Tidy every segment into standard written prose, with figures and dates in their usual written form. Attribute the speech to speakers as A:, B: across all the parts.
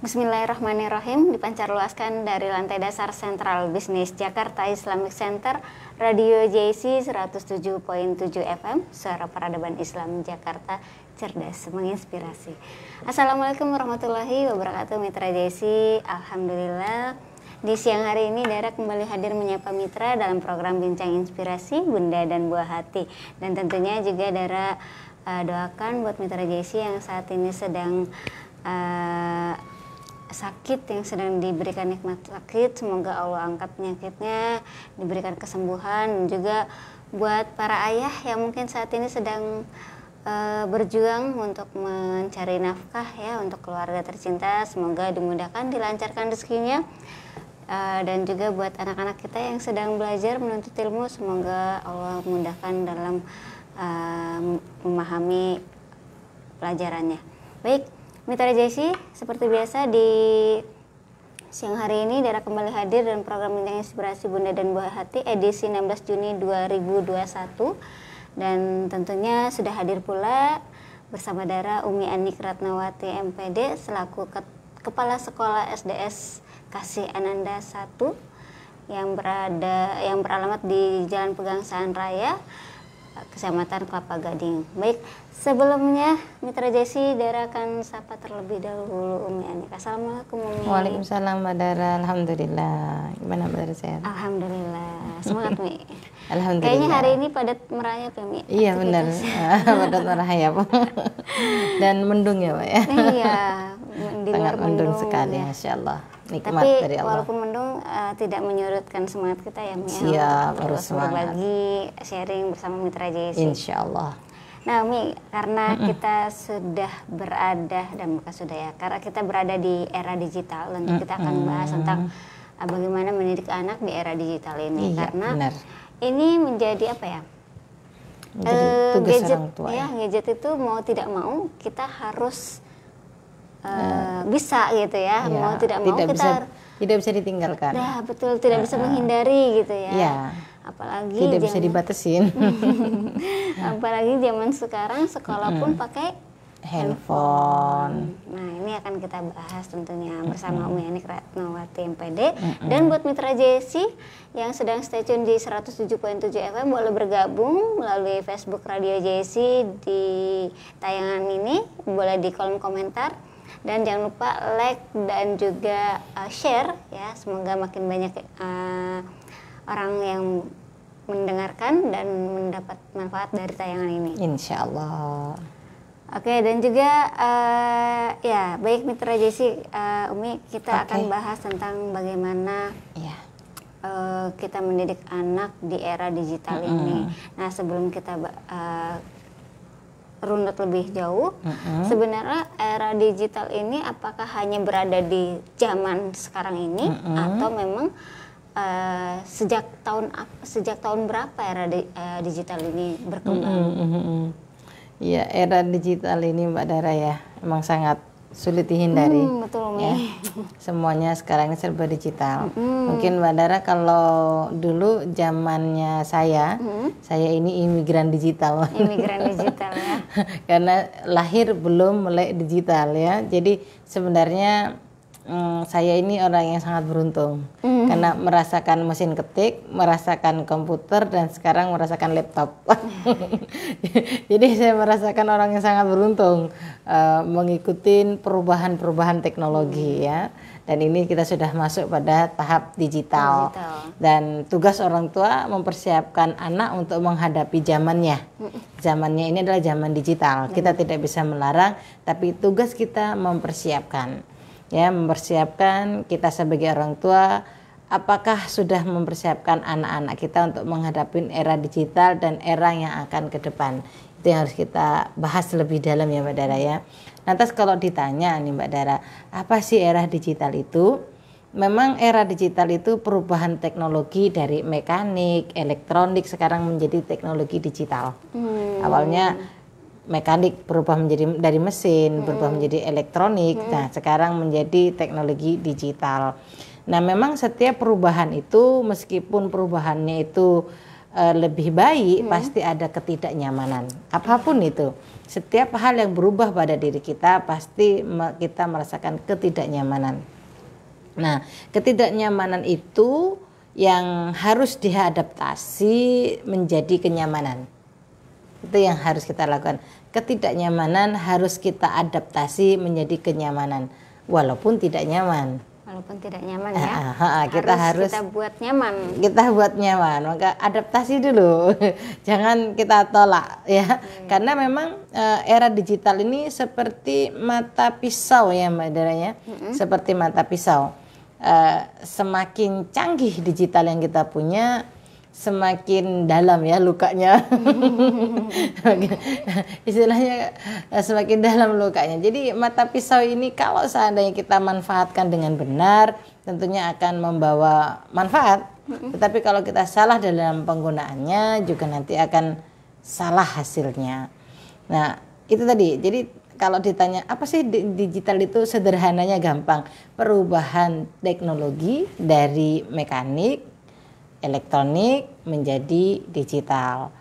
A: Bismillahirrahmanirrahim, dipancarluaskan dari lantai dasar Sentral Bisnis Jakarta Islamic Center, Radio JC 107.7 FM, Suara Peradaban Islam Jakarta, cerdas menginspirasi. Assalamualaikum warahmatullahi wabarakatuh, Mitra JC. Alhamdulillah, di siang hari ini Dara kembali hadir menyapa Mitra dalam program Bincang Inspirasi Bunda dan Buah Hati. Dan tentunya juga Dara doakan buat Mitra JC yang saat ini sedang sakit, yang sedang diberikan nikmat sakit, semoga Allah angkat penyakitnya, diberikan kesembuhan. Dan juga buat para ayah yang mungkin saat ini sedang berjuang untuk mencari nafkah ya untuk keluarga tercinta, semoga dimudahkan, dilancarkan rezekinya. Dan juga buat anak-anak kita yang sedang belajar menuntut ilmu, semoga Allah mudahkan dalam memahami pelajarannya. Baik, Mitra JC, seperti biasa di siang hari ini Dara kembali hadir dalam program Bincang Inspirasi Bunda dan Buah Hati edisi 16 Juni 2021. Dan tentunya sudah hadir pula bersama Dara Umi Anik Ratnawati MPD selaku Kepala Sekolah SDS Kasih Ananda 1 yang beralamat di Jalan Pegangsaan Raya, Kecamatan Kelapa Gading. Baik, sebelumnya Mitra JC, Dara akan sapa terlebih dahulu Umi Anik. Assalamualaikum Umi.
B: Waalaikumsalam Mbak Dara, alhamdulillah. Gimana Mbak Dara, sehat?
A: Alhamdulillah, semangat Mi.
B: Alhamdulillah.
A: Kayaknya hari ini padat merayap ya Mi.
B: Iya benar, padat merayap. Dan mendung ya Pak ya.
A: Iya, di luar
B: sangat mendung sekali,
A: ya.
B: Masya Allah. Nikmat
A: Tapi
B: dari Allah.
A: walaupun mendung tidak menyurutkan semangat kita ya Mi.
B: Siap,
A: terus
B: harus semangat.
A: berbagi, sharing bersama Mitra JC.
B: Insya Allah.
A: Nah Mi, karena kita sudah berada, dan bukan sudah ya, karena kita berada di era digital, tentu kita akan bahas tentang bagaimana mendidik anak di era digital ini.
B: Iya,
A: karena
B: benar.
A: ini menjadi apa ya?
B: Jadi tugas
A: Gadget
B: orang tua
A: ya, gadget itu mau tidak mau kita harus bisa gitu ya, mau tidak mau kita
B: tidak bisa ditinggalkan.
A: Nah, betul, tidak bisa menghindari gitu ya.
B: Iya.
A: Apalagi
B: tidak bisa dibatasin.
A: Apalagi zaman sekarang sekolah pun pakai
B: handphone.
A: Nah, ini akan kita bahas tentunya bersama Umi Anik Ratnawati MPD. Dan buat Mitra JC yang sedang stay tune di 107.7 FM boleh bergabung melalui Facebook Radio JC di tayangan ini, boleh di kolom komentar. Dan jangan lupa like dan juga share ya, semoga makin banyak orang yang mendengarkan dan mendapat manfaat dari tayangan ini.
B: Insya Allah.
A: Oke, dan juga ya baik Mitra JC, Umi, kita akan bahas tentang bagaimana kita mendidik anak di era digital ini. Nah, sebelum kita runut lebih jauh, sebenarnya era digital ini apakah hanya berada di zaman sekarang ini atau memang sejak tahun berapa era digital ini berkembang?
B: Ya, era digital ini Mbak Dara ya, emang sangat sulit dihindari.
A: Betul
B: ya. Semuanya sekarang ini serba digital. Mungkin Mbak Dara kalau dulu zamannya saya ini imigran digital.
A: Imigran digital ya.
B: Karena lahir belum melek digital ya. Jadi sebenarnya saya ini orang yang sangat beruntung karena merasakan mesin ketik, merasakan komputer, dan sekarang merasakan laptop. Jadi saya merasakan orang yang sangat beruntung mengikuti perubahan-perubahan teknologi ya. Dan ini kita sudah masuk pada tahap digital. Dan tugas orang tua mempersiapkan anak untuk menghadapi zamannya. Zamannya ini adalah zaman digital. Kita tidak bisa melarang, tapi tugas kita mempersiapkan. Ya, mempersiapkan kita sebagai orang tua, apakah sudah mempersiapkan anak-anak kita untuk menghadapi era digital dan era yang akan ke depan. Itu yang harus kita bahas lebih dalam ya Mbak Dara ya. Lantas kalau ditanya nih Mbak Dara, apa sih era digital itu? Memang era digital itu perubahan teknologi dari mekanik, elektronik sekarang menjadi teknologi digital. Awalnya mekanik berubah menjadi dari mesin, berubah menjadi elektronik. Nah, sekarang menjadi teknologi digital. Nah, memang setiap perubahan itu meskipun perubahannya itu lebih baik, pasti ada ketidaknyamanan. Apapun itu, setiap hal yang berubah pada diri kita pasti kita merasakan ketidaknyamanan. Nah, ketidaknyamanan itu yang harus diadaptasi menjadi kenyamanan. Itu yang harus kita lakukan. Ketidaknyamanan harus kita adaptasi menjadi kenyamanan, walaupun tidak nyaman.
A: Walaupun tidak nyaman ya.
B: Kita
A: buat nyaman.
B: Kita buat nyaman, maka adaptasi dulu. Jangan kita tolak ya. Karena memang era digital ini seperti mata pisau ya Mbak Dara ya. Seperti mata pisau. Semakin canggih digital yang kita punya, semakin dalam ya lukanya. Istilahnya semakin dalam lukanya. Jadi mata pisau ini kalau seandainya kita manfaatkan dengan benar, tentunya akan membawa manfaat. Tetapi kalau kita salah dalam penggunaannya, juga nanti akan salah hasilnya. Nah, itu tadi. Jadi kalau ditanya apa sih digital itu, sederhananya gampang. Perubahan teknologi dari mekanik, elektronik menjadi digital.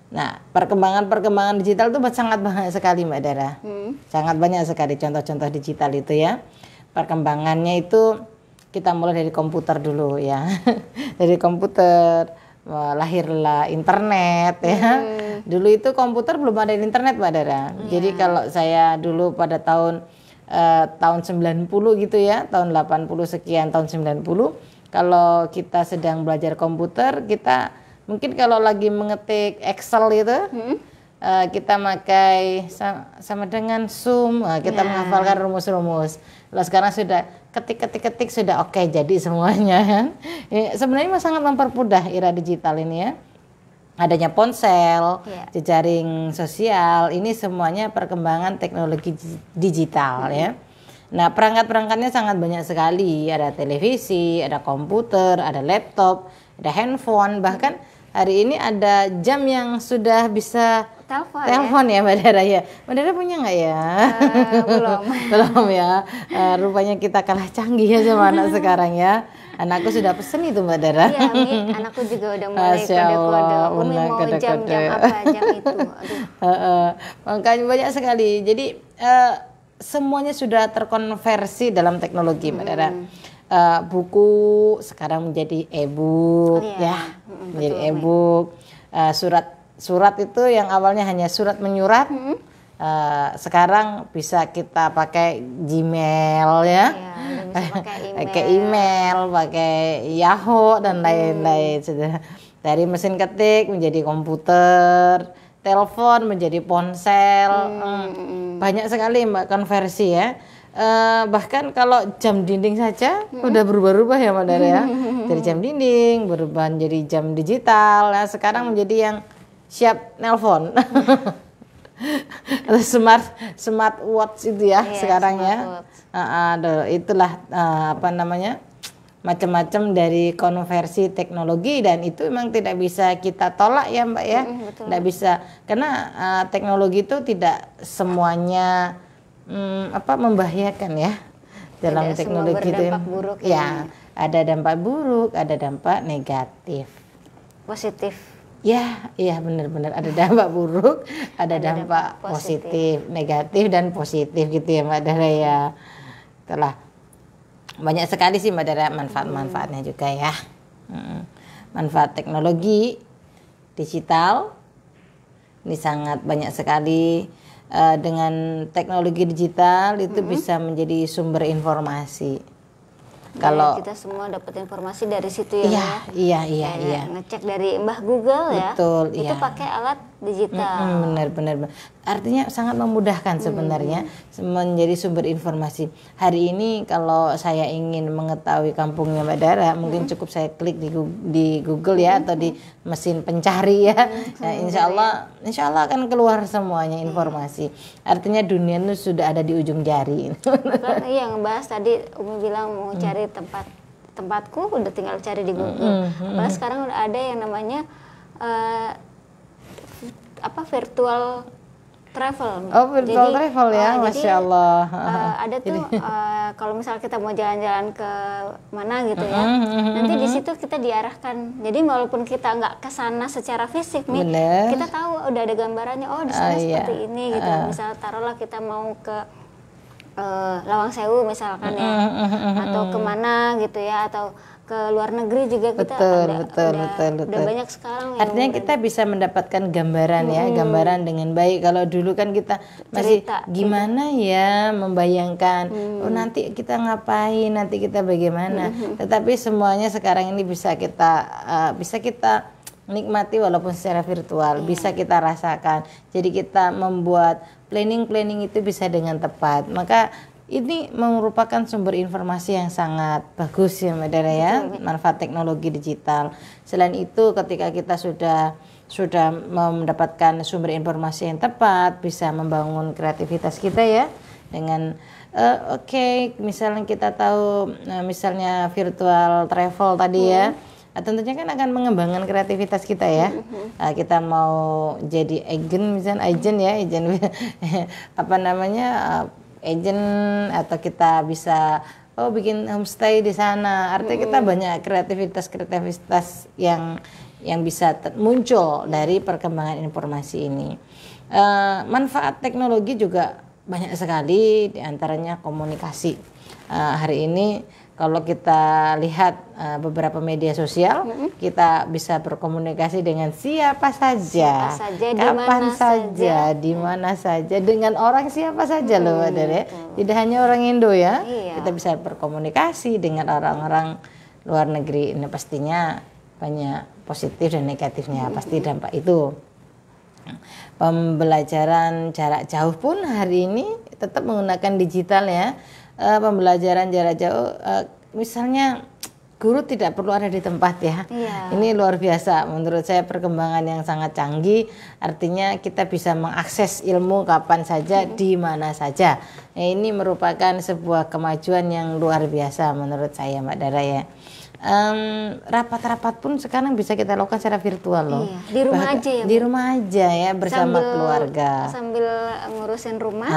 B: Nah, perkembangan digital itu sangat banyak sekali Mbak Dara. Sangat banyak sekali contoh-contoh digital itu ya. Perkembangannya itu kita mulai dari komputer dulu ya. Dari komputer lahirlah internet ya. Dulu itu komputer belum ada internet Mbak Dara. Jadi kalau saya dulu pada tahun 90 gitu ya, tahun 80 sekian, tahun 90, kalau kita sedang belajar komputer, kita mungkin kalau lagi mengetik Excel itu, kita pakai sama dengan Zoom, kita menghafalkan rumus-rumus. Kalau sekarang sudah ketik sudah oke, jadi semuanya kan. Sebenarnya sangat mempermudah era digital ini ya. Adanya ponsel, jejaring sosial, ini semuanya perkembangan teknologi digital ya. Nah, perangkat-perangkatnya sangat banyak sekali. Ada televisi, ada komputer, ada laptop, ada handphone. Bahkan hari ini ada jam yang sudah bisa telepon ya Mbak Dara ya. Mbak Dara punya nggak ya?
A: Belum.
B: Belum ya. Rupanya kita kalah canggih ya sama anak sekarang ya. Anakku sudah pesen itu Mbak Dara.
A: Iya, Mi, anakku juga udah mulai kode-kode. Umi mau jam-jam apa, jam itu. Aduh.
B: Makanya banyak sekali. Jadi semuanya sudah terkonversi dalam teknologi Mbak Dara. Buku sekarang menjadi e-book ya, menjadi e-book. Surat itu yang awalnya hanya surat menyurat, sekarang bisa kita pakai Gmail ya, pakai email, pakai Yahoo dan lain-lain. Sudah dari mesin ketik menjadi komputer, telepon menjadi ponsel, banyak sekali Mbak konversi ya. Bahkan kalau jam dinding saja udah berubah-ubah ya Mbak Dara ya. Dari jam dinding berubah menjadi jam digital. Nah, sekarang menjadi yang siap nelpon. smart watch itu ya sekarang ya. Itulah apa namanya, macam-macam dari konversi teknologi, dan itu memang tidak bisa kita tolak ya Mbak ya. Tidak bisa, karena teknologi itu tidak semuanya membahayakan ya. Dalam
A: tidak
B: teknologi itu
A: buruk
B: ya, ada dampak buruk, ada dampak negatif,
A: positif.
B: Ya, iya benar-benar ada dampak buruk, ada dampak positif, negatif dan positif gitu ya Mbak Dara ya. Telah banyak sekali sih Mbak Dara manfaat-manfaatnya juga ya. Manfaat teknologi digital ini sangat banyak sekali. Dengan teknologi digital itu bisa menjadi sumber informasi. Kalau
A: kita semua dapat informasi dari situ ya.
B: Iya.
A: Ngecek dari Mbah Google ya.
B: Betul,
A: itu pakai alat digital.
B: Benar. Artinya sangat memudahkan sebenarnya menjadi sumber informasi. Hari ini kalau saya ingin mengetahui kampungnya Mbak Dara, mungkin cukup saya klik di Google ya, atau di mesin pencari ya. Nah, insya Allah akan keluar semuanya informasi. Artinya dunia itu sudah ada di ujung jari.
A: Iya, ngebahas tadi Umi bilang mau cari tempatku, udah tinggal cari di Google. Apalagi sekarang udah ada yang namanya virtual travel.
B: Oh, virtual travel ya, Masya Allah.
A: Ada tuh kalau misal kita mau jalan-jalan ke mana gitu ya, nanti di situ kita diarahkan. Jadi walaupun kita nggak ke sana secara fisik nih,
B: Bener.
A: kita tahu udah ada gambarannya. Oh, di sana
B: Iya.
A: seperti ini gitu. Misal taruhlah kita mau ke Lawang Sewu misalkan ya, atau kemana gitu ya, atau ke luar negeri juga kita
B: Betul.
A: udah banyak sekarang.
B: Artinya kita bisa mendapatkan gambaran ya, gambaran dengan baik. Kalau dulu kan kita masih
A: Cerita,
B: gimana ya membayangkan, oh nanti kita ngapain, nanti kita bagaimana. Tetapi semuanya sekarang ini bisa kita nikmati walaupun secara virtual, bisa kita rasakan. Jadi kita membuat planning itu bisa dengan tepat. Maka ini merupakan sumber informasi yang sangat bagus ya Mbak Dara ya, manfaat teknologi digital. Selain itu ketika kita sudah mendapatkan sumber informasi yang tepat, bisa membangun kreativitas kita ya dengan misalnya kita tahu misalnya virtual travel tadi ya. Tentunya kan akan mengembangkan kreativitas kita ya. Kita mau jadi agent agent atau kita bisa bikin homestay di sana. Artinya kita banyak kreativitas yang bisa muncul dari perkembangan informasi ini. Manfaat teknologi juga banyak sekali, diantaranya komunikasi. Hari ini kalau kita lihat beberapa media sosial, kita bisa berkomunikasi dengan siapa saja, kapan saja, di mana saja, dengan orang siapa saja loh, Mbak Dara. Tidak hanya orang Indo ya, kita bisa berkomunikasi dengan orang-orang luar negeri. Ini pastinya banyak positif dan negatifnya, pasti dampak itu. Pembelajaran jarak jauh pun hari ini tetap menggunakan digital ya. Pembelajaran jarak jauh, misalnya guru tidak perlu ada di tempat ya. Ini luar biasa menurut saya, perkembangan yang sangat canggih. Artinya kita bisa mengakses ilmu kapan saja, di mana saja. Ini merupakan sebuah kemajuan yang luar biasa menurut saya Mbak Dara ya. Rapat-rapat pun sekarang bisa kita lakukan secara virtual loh.
A: Di rumah aja ya.
B: Di rumah aja ya, bersama keluarga.
A: Sambil ngurusin rumah,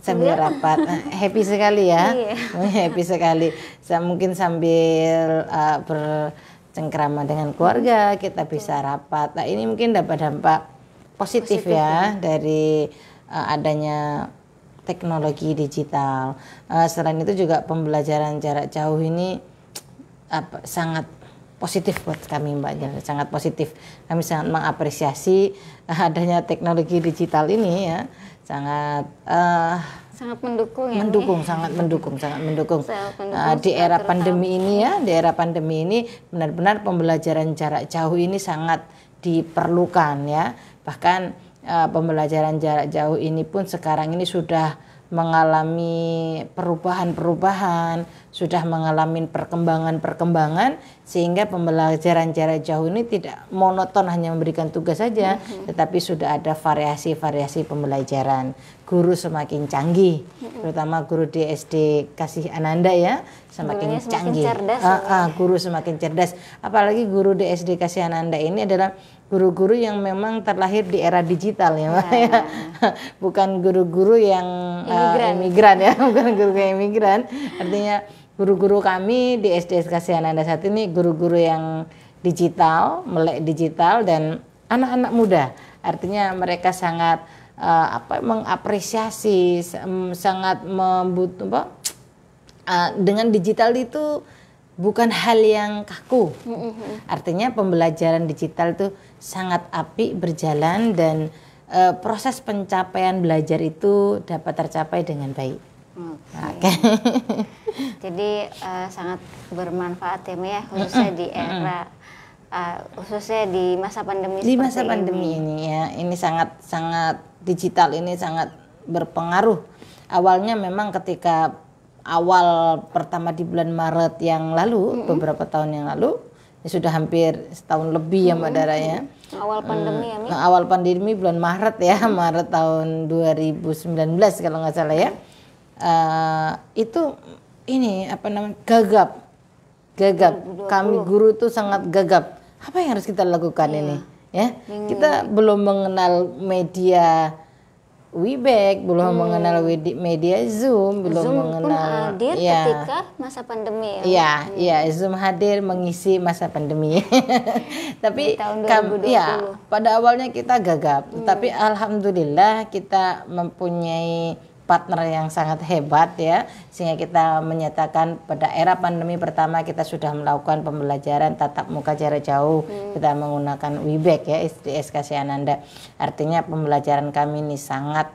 A: sambil rapat.
B: Happy sekali ya. Happy sekali. Mungkin sambil bercengkrama dengan keluarga, kita bisa rapat. Nah, ini mungkin dapat dampak positif ya dari adanya teknologi digital. Selain itu juga pembelajaran jarak jauh ini sangat positif buat kami Mbak Jal, sangat positif. Kami sangat mengapresiasi adanya teknologi digital ini ya, sangat
A: mendukung ya.
B: Sangat mendukung. Di era pandemi ini ya, di era pandemi ini benar-benar pembelajaran jarak jauh ini sangat diperlukan ya. Bahkan pembelajaran jarak jauh ini pun sekarang ini sudah mengalami perubahan, sudah mengalami perkembangan, sehingga pembelajaran jarak jauh ini tidak monoton hanya memberikan tugas saja, tetapi sudah ada variasi-variasi pembelajaran. Guru semakin canggih, terutama guru di SD Kasih Ananda ya, semakin canggih. Guru semakin cerdas, apalagi guru di SD Kasih Ananda ini adalah guru-guru yang memang terlahir di era digital ya, ya. Bukan guru-guru yang imigran ya, bukan guru yang imigran. Artinya guru-guru kami di SD Kasih Ananda saat ini guru-guru yang digital, melek digital dan anak-anak muda. Artinya mereka sangat mengapresiasi, sangat membutuhkan dengan digital itu bukan hal yang kaku. Artinya pembelajaran digital itu sangat apik berjalan dan proses pencapaian belajar itu dapat tercapai dengan baik.
A: Jadi sangat bermanfaat ya Mia, khususnya di era khususnya di masa pandemi
B: di masa pandemi ini ya. Ini sangat digital ini sangat berpengaruh. Awalnya memang ketika awal pertama di bulan Maret yang lalu, beberapa tahun yang lalu, ya sudah hampir setahun lebih ya Mbak Dara ya.
A: Awal pandemi ya,
B: awal pandemi bulan Maret ya, Maret tahun 2019 kalau nggak salah ya. Itu ini gagap. Kami guru itu sangat gagap. Apa yang harus kita lakukan ini? ya. Kita belum mengenal media Webex, belum mengenal media Zoom, belum
A: Zoom
B: mengenal
A: pun hadir ketika masa pandemi ya.
B: Iya, Zoom hadir mengisi masa pandemi. Tapi
A: tahun 2020.
B: ya, pada awalnya kita gagap, tapi alhamdulillah kita mempunyai partner yang sangat hebat ya, sehingga kita menyatakan pada era pandemi pertama kita sudah melakukan pembelajaran tatap muka jarak jauh. Kita menggunakan Webex ya, SDS Kasih Ananda. Artinya pembelajaran kami ini sangat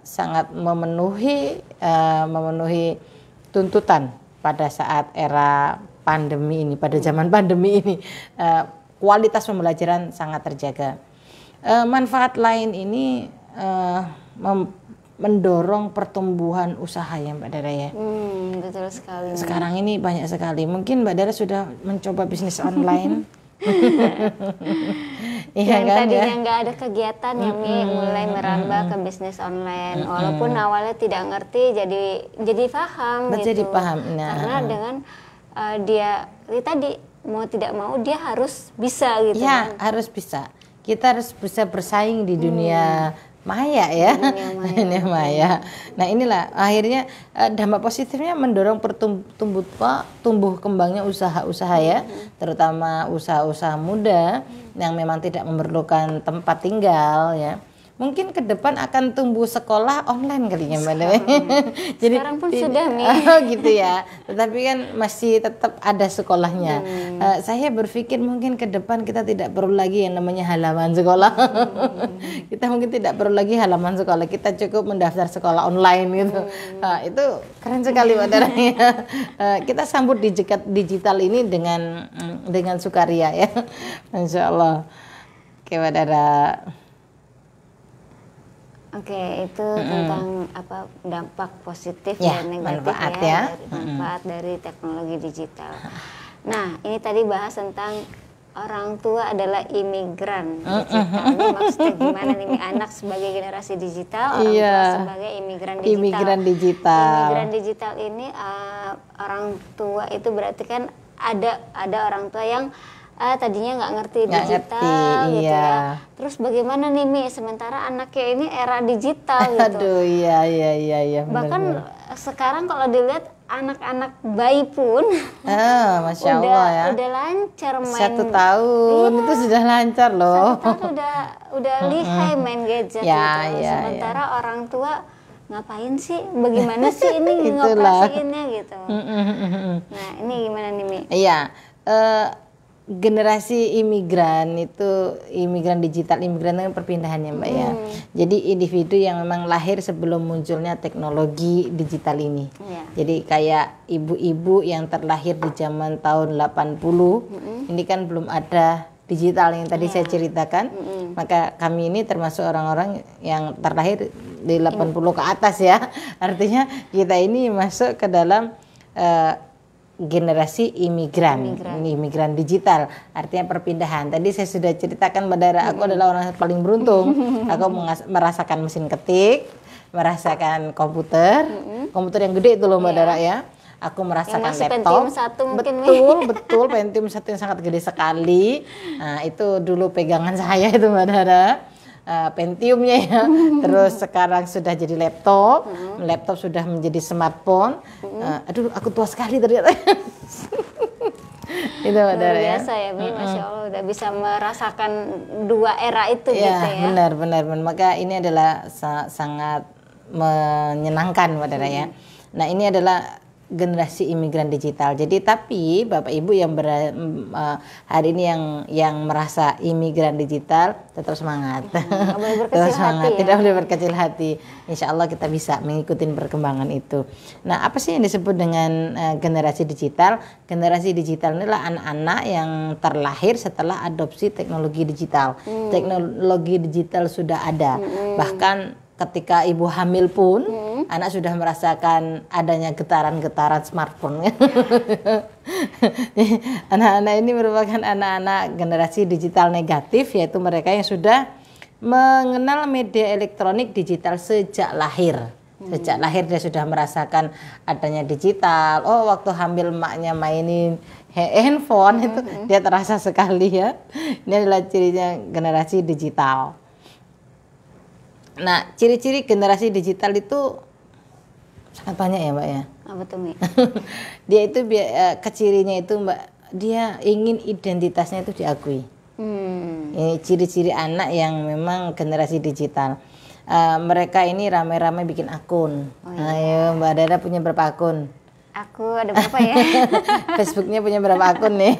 B: sangat memenuhi tuntutan pada saat era pandemi ini, pada zaman pandemi ini. Kualitas pembelajaran sangat terjaga. Manfaat lain ini mendorong pertumbuhan usaha ya Mbak Dara ya.
A: Betul sekali.
B: Sekarang ini banyak sekali. Mungkin Mbak Dara sudah mencoba bisnis online.
A: Yang tadinya nggak ada kegiatan ya Mi, mulai merambah ke bisnis online. Walaupun awalnya tidak ngerti, jadi paham gitu.
B: Jadi paham. Nah.
A: Karena dengan dia tadi mau tidak mau dia harus bisa gitu.
B: Ya, harus bisa. Kita harus bisa bersaing di dunia maya ya, dunia maya. Nah inilah akhirnya dampak positifnya mendorong tumbuh kembangnya usaha-usaha ya, terutama usaha-usaha muda yang memang tidak memerlukan tempat tinggal ya. Mungkin ke depan akan tumbuh sekolah online kalinya Mbak Dewi. Jadi
A: sekarang pun sudah Mi.
B: Gitu ya. Tetapi kan masih tetap ada sekolahnya. Saya berpikir mungkin ke depan kita tidak perlu lagi yang namanya halaman sekolah. Kita mungkin tidak perlu lagi halaman sekolah. Kita cukup mendaftar sekolah online gitu. Itu keren sekali Mbak Dewi. Kita sambut digital ini dengan sukaria ya. Insya Allah. Oke Mbak Dara.
A: Oke, itu tentang dampak positif dan negatif manfaat dari teknologi digital. Nah, ini tadi bahas tentang orang tua adalah imigran digital. Ini maksudnya gimana nih anak sebagai generasi digital, orang tua sebagai imigran digital.
B: Imigran
A: Digital ini orang tua itu berarti kan ada orang tua yang tadinya nggak ngerti digital gitu ya. Terus bagaimana nih Mi, sementara anaknya ini era digital gitu.
B: Aduh iya.
A: Bahkan sekarang kalau dilihat anak-anak bayi pun
B: Masya Allah ya.
A: Udah lancar main.
B: 1 tahun itu sudah lancar loh.
A: 1 tahun udah lihai main gadget gitu. Sementara orang tua ngapain sih? Bagaimana sih ini ngoperasiinnya gitu. Nah ini gimana nih Mi?
B: Iya. Generasi imigran itu imigran digital, imigran dengan perpindahannya Mbak ya. Jadi individu yang memang lahir sebelum munculnya teknologi digital ini. Jadi kayak ibu-ibu yang terlahir di zaman tahun 80, ini kan belum ada digital yang tadi saya ceritakan. Maka kami ini termasuk orang-orang yang terlahir di 80 ke atas ya. Artinya kita ini masuk ke dalam generasi imigran digital, artinya perpindahan. Tadi saya sudah ceritakan Mbak Dara, aku adalah orang yang paling beruntung. Aku merasakan mesin ketik, merasakan komputer yang gede itu loh Mbak Dara ya. Aku merasakan laptop. Betul, Pentium 1 yang sangat gede sekali. Nah, itu dulu pegangan saya itu Mbak Dara. Pentiumnya ya. Terus sekarang sudah jadi laptop sudah menjadi smartphone. Aduh, aku tua sekali ternyata. Itu
A: luar biasa ya, Mi. Masya Allah udah bisa merasakan 2 era itu gitu ya.
B: Benar. Maka ini adalah sangat menyenangkan Mbak Dara ya. Nah, ini adalah generasi imigran digital. Jadi tapi Bapak Ibu yang hari ini yang merasa imigran digital tetap semangat. Tetap semangat, tidak boleh berkecil hati. Insya Allah kita bisa mengikuti perkembangan itu. Nah, apa sih yang disebut dengan generasi digital? Generasi digital inilah anak-anak yang terlahir setelah adopsi teknologi digital. Teknologi digital sudah ada. Bahkan ketika ibu hamil pun anak sudah merasakan adanya getaran-getaran smartphone. Anak-anak ini merupakan anak-anak generasi digital negatif, yaitu mereka yang sudah mengenal media elektronik digital sejak lahir. Sejak lahir dia sudah merasakan adanya digital. Oh, waktu hamil emaknya mainin handphone itu dia terasa sekali ya. Ini adalah cirinya generasi digital. Nah, ciri-ciri generasi digital itu sangat banyak ya, Mbak ya.
A: Apa tuh, Mi?
B: Dia itu kecirinya itu, Mbak, dia ingin identitasnya itu diakui. Ini ciri-ciri anak yang memang generasi digital. Mereka ini rame-rame bikin akun. Ayo, Mbak Dara punya berapa akun?
A: Aku ada berapa ya?
B: Facebooknya punya berapa akun nih?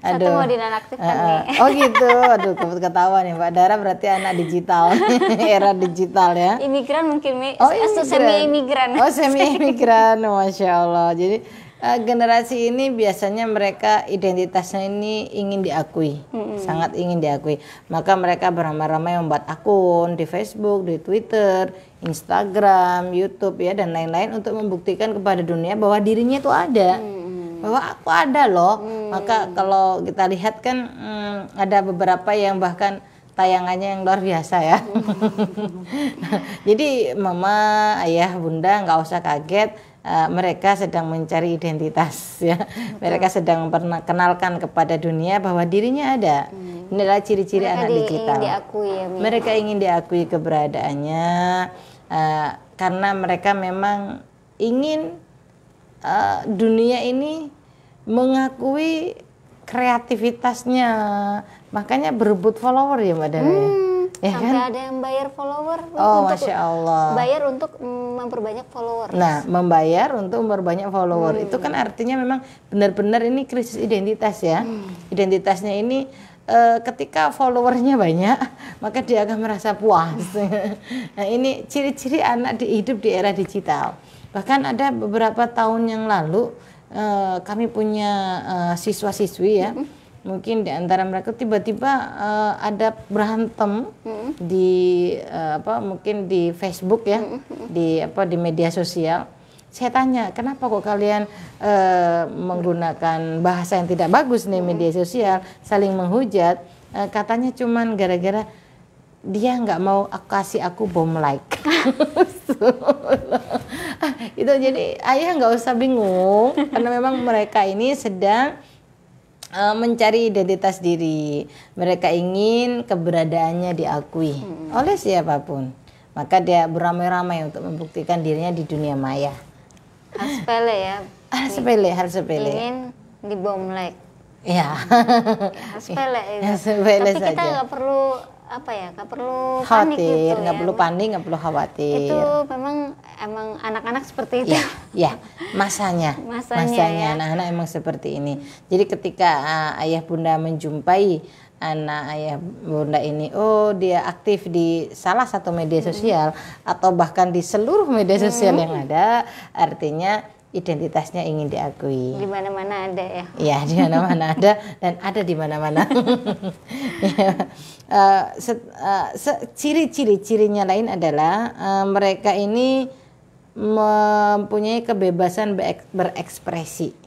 A: Satu mau dinonaktifkan nih.
B: Oh gitu, aduh ketahuan nih Mbak Dara berarti anak digital, era digital ya.
A: Imigran mungkin, Mi.
B: Oh,
A: semi-imigran.
B: Oh, semi-imigran, Masya Allah. Jadi generasi ini biasanya mereka identitasnya ini ingin diakui, sangat ingin diakui. Maka mereka beramai-ramai membuat akun di Facebook, di Twitter, Instagram, YouTube ya dan lain-lain untuk membuktikan kepada dunia bahwa dirinya itu ada, bahwa aku ada loh. Maka kalau kita lihat kan ada beberapa yang bahkan tayangannya yang luar biasa ya. Jadi mama, ayah, bunda nggak usah kaget. Mereka sedang mencari identitas ya. Mereka sedang memperkenalkan kepada dunia bahwa dirinya ada. Ini adalah ciri-ciri anak digital.
A: Diakui ya, Mi.
B: Mereka ingin diakui keberadaannya karena mereka memang ingin dunia ini mengakui kreativitasnya. Makanya berebut follower ya Mbak Dara ya
A: sampai
B: kan?
A: ada yang bayar follower.
B: Oh, Masya Allah.
A: Bayar untuk memperbanyak follower.
B: Nah, membayar untuk memperbanyak follower itu kan artinya memang benar-benar ini krisis identitas ya. Identitasnya ini ketika followernya banyak, maka dia akan merasa puas. Nah, ini ciri-ciri anak hidup di era digital. Bahkan ada beberapa tahun yang lalu kami punya siswa-siswi ya. Mungkin di antara mereka tiba-tiba ada berantem di mungkin di Facebook ya, di media sosial. Saya tanya, kenapa kok kalian menggunakan bahasa yang tidak bagus nih media sosial, saling menghujat? Katanya cuman gara-gara dia nggak mau kasih aku bom like. Itu jadi ayah nggak usah bingung karena memang mereka ini sedang mencari identitas diri. Mereka ingin keberadaannya diakui oleh siapapun. Maka dia beramai-ramai untuk membuktikan dirinya di dunia maya.
A: Hal sepele ya.
B: Hal sepele.
A: Ingin dibom like.
B: Ya.
A: Hal sepele.
B: Ya, sepele
A: tapi
B: saja.
A: kita nggak perlu nggak perlu
B: khawatir,
A: panik gitu,
B: nggak perlu panik, nggak perlu khawatir.
A: Itu emang anak-anak seperti itu.
B: Ya, masanya
A: ya.
B: Anak-anak emang seperti ini. Jadi ketika ayah bunda menjumpai anak ayah bunda ini, oh dia aktif di salah satu media sosial atau bahkan di seluruh media sosial yang ada, artinya identitasnya ingin diakui.
A: Di mana-mana ada ya.
B: Iya, di mana-mana ada dan ada di mana-mana. Ciri-cirinya lain adalah mereka ini mempunyai kebebasan berekspresi.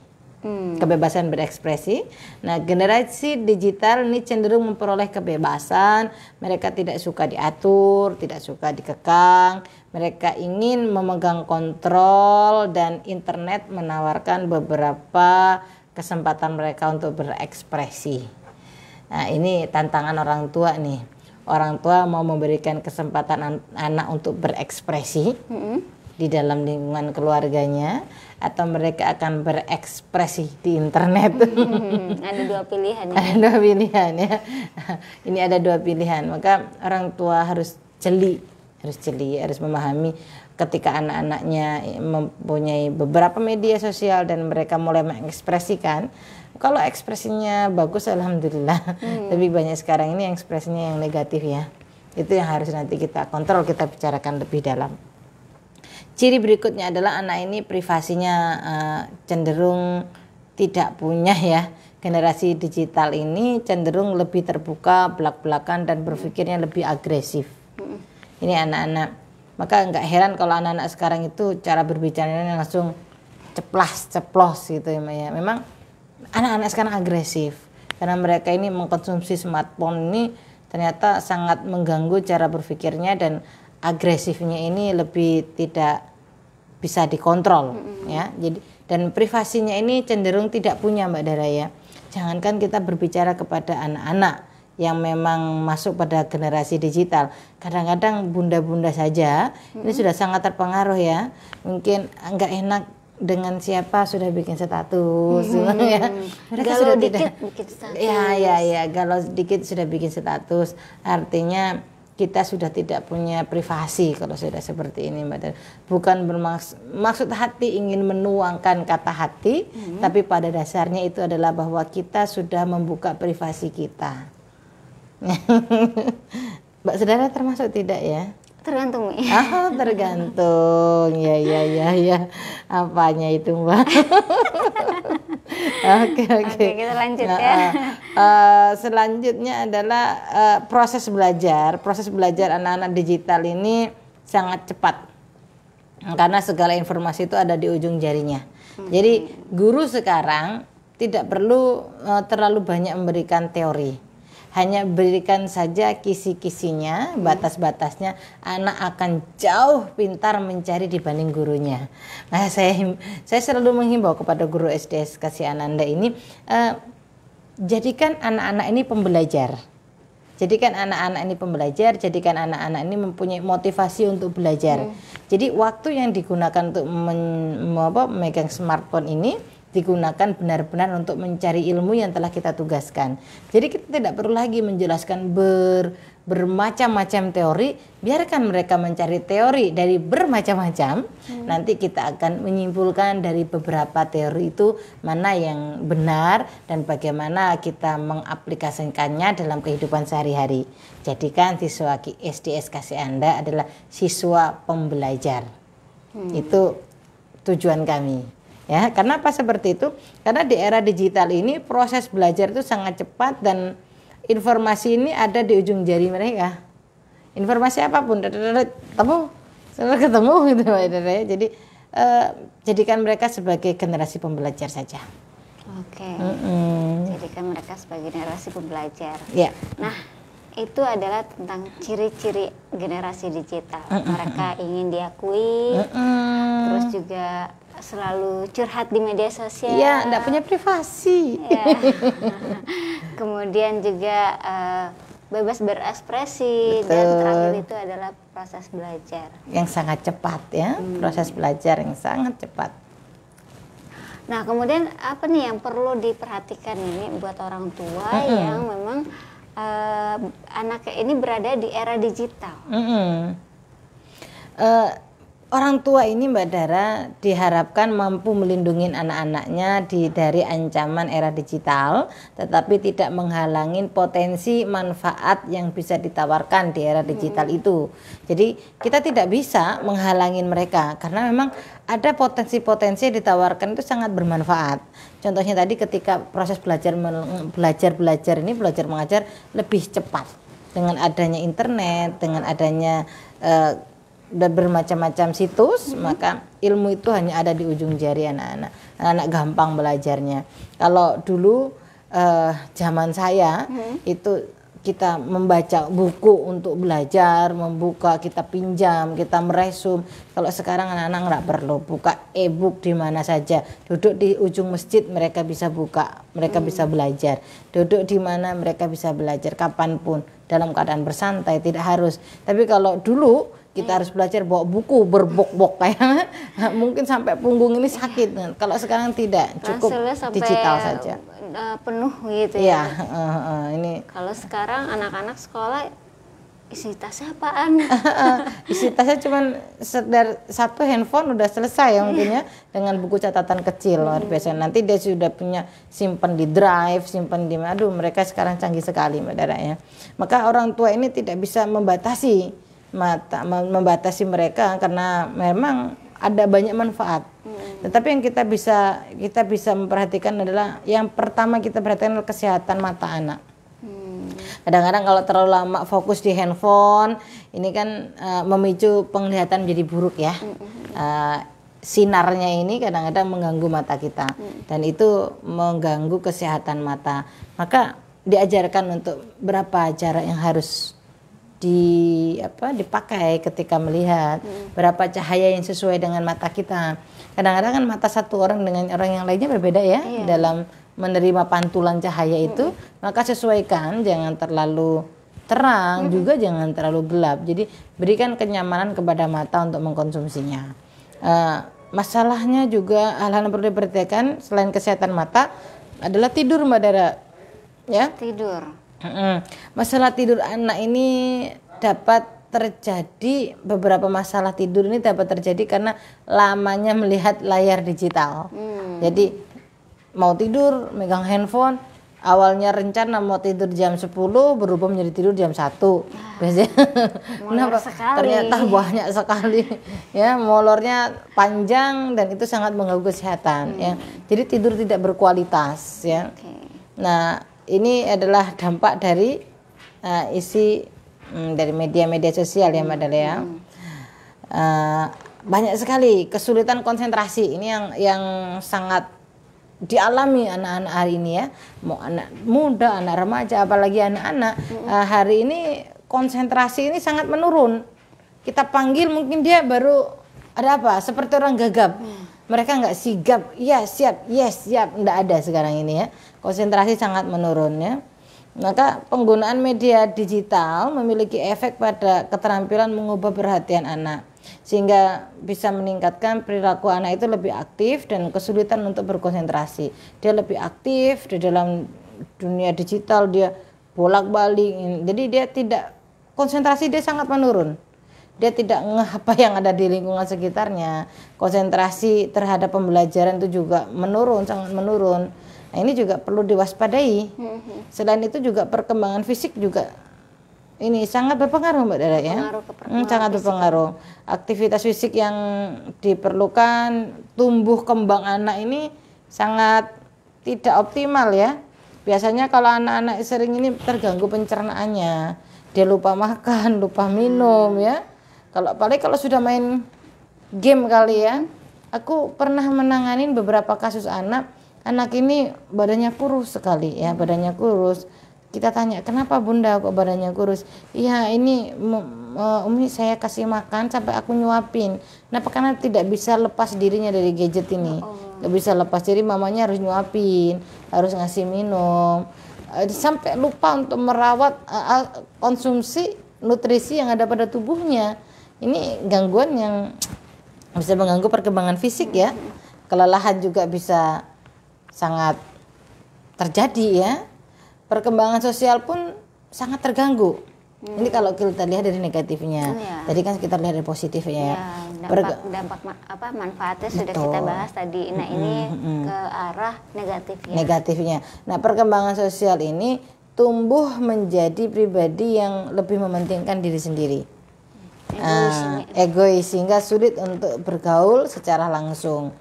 B: Kebebasan berekspresi. Nah, generasi digital ini cenderung memperoleh kebebasan. Mereka tidak suka diatur, tidak suka dikekang. Mereka ingin memegang kontrol dan internet menawarkan beberapa kesempatan mereka untuk berekspresi. Nah, ini tantangan orang tua nih. Orang tua mau memberikan kesempatan anak untuk berekspresi di dalam lingkungan keluarganya, atau mereka akan berekspresi di internet.
A: Ada dua pilihan ya.
B: Ada dua pilihan ya. Ini ada dua pilihan. Maka orang tua harus jeli, harus memahami ketika anak-anaknya mempunyai beberapa media sosial dan mereka mulai mengekspresikan. Kalau ekspresinya bagus, alhamdulillah. Tapi banyak sekarang ini ekspresinya yang negatif ya. Itu yang harus nanti kita kontrol, kita bicarakan lebih dalam. Ciri berikutnya adalah anak ini privasinya cenderung tidak punya ya. Generasi digital ini cenderung lebih terbuka, belak-belakan dan berpikirnya lebih agresif. Ini anak-anak. Maka nggak heran kalau anak-anak sekarang itu cara berbicaranya langsung ceplos gitu ya. Memang anak-anak sekarang agresif karena mereka ini mengkonsumsi smartphone ini ternyata sangat mengganggu cara berpikirnya dan agresifnya ini lebih tidak bisa dikontrol ya. Jadi dan privasinya ini cenderung tidak punya Mbak Dara ya. Jangankan kita berbicara kepada anak-anak yang memang masuk pada generasi digital, kadang-kadang bunda-bunda saja ini sudah sangat terpengaruh ya, mungkin nggak enak dengan siapa sudah bikin status ya. Mereka
A: galau
B: sudah
A: dikit
B: tidak
A: bikin status.
B: ya galau dikit sudah bikin status, artinya kita sudah tidak punya privasi kalau sudah seperti ini Mbak Dara. Bukan bermaksud hati ingin menuangkan kata hati, tapi pada dasarnya itu adalah bahwa kita sudah membuka privasi kita. Mbak Saudara termasuk tidak ya?
A: Tergantung Mi.
B: Tergantung. Ya. Apanya itu Mbak? Oke,
A: kita lanjut ya.
B: Selanjutnya adalah proses belajar. Proses belajar anak-anak digital ini sangat cepat. Karena segala informasi itu ada di ujung jarinya. Jadi guru sekarang tidak perlu terlalu banyak memberikan teori. Hanya berikan saja kisi-kisinya, batas-batasnya, anak akan jauh pintar mencari dibanding gurunya. Nah, saya selalu menghimbau kepada guru SD Kasih Ananda ini, jadikan anak-anak ini pembelajar. Jadikan anak-anak ini pembelajar, jadikan anak-anak ini mempunyai motivasi untuk belajar. Jadi waktu yang digunakan untuk memegang smartphone ini digunakan benar-benar untuk mencari ilmu yang telah kita tugaskan. Jadi kita tidak perlu lagi menjelaskan bermacam-macam teori, biarkan mereka mencari teori dari bermacam-macam. Nanti kita akan menyimpulkan dari beberapa teori itu mana yang benar dan bagaimana kita mengaplikasikannya dalam kehidupan sehari-hari. Jadikan siswa SDS Kasih Anda adalah siswa pembelajar. Itu tujuan kami. Ya, kenapa seperti itu? Karena di era digital ini proses belajar itu sangat cepat dan informasi ini ada di ujung jari mereka. Informasi apapun, ketemu gitu ya. Jadi jadikan mereka sebagai generasi pembelajar saja.
A: Oke. Jadikan mereka sebagai generasi pembelajar.
B: Ya.
A: Nah, itu adalah tentang ciri-ciri generasi digital. Mereka ingin diakui, terus juga selalu curhat di media sosial.
B: Iya, enggak punya privasi.
A: Ya. Kemudian juga bebas berekspresi.
B: Betul.
A: Dan terakhir itu adalah proses belajar
B: yang sangat cepat ya, proses belajar yang sangat cepat.
A: Nah, kemudian apa nih yang perlu diperhatikan ini buat orang tua yang memang anaknya ini berada di era digital?
B: Orang tua ini Mbak Dara diharapkan mampu melindungi anak-anaknya dari ancaman era digital, tetapi tidak menghalangi potensi manfaat yang bisa ditawarkan di era digital itu. Jadi kita tidak bisa menghalangi mereka karena memang ada potensi-potensi yang ditawarkan itu sangat bermanfaat. Contohnya tadi ketika proses belajar mengajar lebih cepat dengan adanya internet, dengan adanya dan bermacam-macam situs, maka ilmu itu hanya ada di ujung jari anak-anak. Anak-anak gampang belajarnya. Kalau dulu zaman saya itu kita membaca buku untuk belajar, membuka, kita pinjam, kita meresum. Kalau sekarang anak-anak nggak perlu buka e-book di mana saja. Duduk di ujung masjid mereka bisa buka, mereka bisa belajar. Duduk di mana mereka bisa belajar kapanpun dalam keadaan bersantai, tidak harus. Tapi kalau dulu kita harus belajar bawa buku berbok-bok kayak mungkin sampai punggung ini sakit. Kalau sekarang tidak, cukup digital saja.
A: Penuh gitu ya.
B: Ini.
A: Kalau sekarang anak-anak sekolah isi tasnya apaan?
B: Isi tasnya cuma satu handphone udah selesai ya mungkin ya, dengan buku catatan kecil luar biasa. Nanti dia sudah punya simpan di drive, simpan di mana. Aduh, mereka sekarang canggih sekali Mbak Dara ya. Maka orang tua ini tidak bisa membatasi mereka karena memang ada banyak manfaat. Tetapi yang kita bisa memperhatikan adalah yang pertama kita perhatikan adalah kesehatan mata anak. Kadang-kadang kalau terlalu lama fokus di handphone, ini kan memicu penglihatan menjadi buruk ya. Sinarnya ini kadang-kadang mengganggu mata kita dan itu mengganggu kesehatan mata. Maka diajarkan untuk berapa jarak yang harus dipakai ketika melihat, berapa cahaya yang sesuai dengan mata kita. Kadang-kadang kan mata satu orang dengan orang yang lainnya berbeda ya, dalam menerima pantulan cahaya itu. Maka sesuaikan, jangan terlalu terang, juga jangan terlalu gelap. Jadi berikan kenyamanan kepada mata untuk mengkonsumsinya. Masalahnya juga hal-hal yang perlu diperhatikan selain kesehatan mata adalah tidur, Mbak Dara. Ya,
A: Tidur.
B: Masalah tidur anak ini dapat terjadi, beberapa masalah tidur ini dapat terjadi karena lamanya melihat layar digital. Jadi mau tidur megang handphone, awalnya rencana mau tidur jam 10 berubah menjadi tidur jam 1. Biasanya kenapa? Ternyata banyak sekali ya, molornya panjang dan itu sangat mengganggu kesehatan ya. Jadi tidur tidak berkualitas ya. Nah, ini adalah dampak dari isi dari media-media sosial ya Mbak Dalia. Banyak sekali kesulitan konsentrasi ini yang sangat dialami anak-anak hari ini ya. Mau anak muda, anak remaja, apalagi anak-anak hari ini konsentrasi ini sangat menurun. Kita panggil mungkin dia baru ada apa? Seperti orang gagap. Mereka nggak sigap, ya siap, yes siap, nggak ada sekarang ini ya. Konsentrasi sangat menurun ya. Maka penggunaan media digital memiliki efek pada keterampilan mengubah perhatian anak, sehingga bisa meningkatkan perilaku anak itu lebih aktif dan kesulitan untuk berkonsentrasi. Dia lebih aktif di dalam dunia digital, dia bolak-balik, jadi dia tidak, konsentrasi dia sangat menurun. Dia tidak ngeh apa yang ada di lingkungan sekitarnya. Konsentrasi terhadap pembelajaran itu juga menurun, sangat menurun. Nah, ini juga perlu diwaspadai. Selain itu juga perkembangan fisik juga ini sangat berpengaruh Mbak Dara ya. Sangat berpengaruh. Aktivitas fisik yang diperlukan, tumbuh kembang anak ini sangat tidak optimal ya. Biasanya kalau anak-anak sering ini terganggu pencernaannya, dia lupa makan, lupa minum ya. Apalagi kalau sudah main game kali ya. Aku pernah menanganin beberapa kasus anak ini badannya kurus sekali ya, badannya kurus. Kita tanya, kenapa bunda kok badannya kurus? Iya ini Umi saya kasih makan sampai aku nyuapin. Kenapa? Karena tidak bisa lepas dirinya dari gadget ini. Gak bisa lepas, jadi mamanya harus nyuapin, harus ngasih minum. Sampai lupa untuk merawat konsumsi nutrisi yang ada pada tubuhnya. Ini gangguan yang bisa mengganggu perkembangan fisik ya. Kelelahan juga bisa sangat terjadi ya. Perkembangan sosial pun sangat terganggu. Ini kalau kita lihat dari negatifnya. Tadi kan kita lihat dari positifnya ya.
A: Dampak manfaatnya sudah kita bahas tadi. Nah, ini ke arah negatifnya.
B: Negatifnya. Nah, perkembangan sosial ini tumbuh menjadi pribadi yang lebih mementingkan diri sendiri. Egois, sehingga sulit untuk bergaul secara langsung.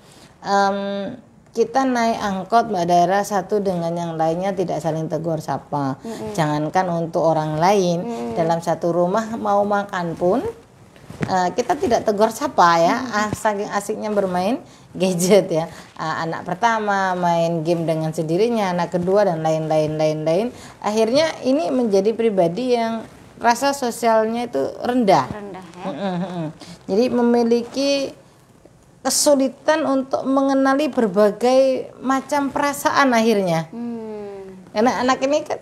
B: Kita naik angkot Mbak Dara, satu dengan yang lainnya tidak saling tegur sapa. Jangankan untuk orang lain, dalam satu rumah mau makan pun kita tidak tegur sapa ya. Saking asiknya bermain gadget ya. Anak pertama main game dengan sendirinya, anak kedua dan lain-lain. Akhirnya ini menjadi pribadi yang rasa sosialnya itu rendah ya? Jadi memiliki kesulitan untuk mengenali berbagai macam perasaan akhirnya. Karena anak ini kan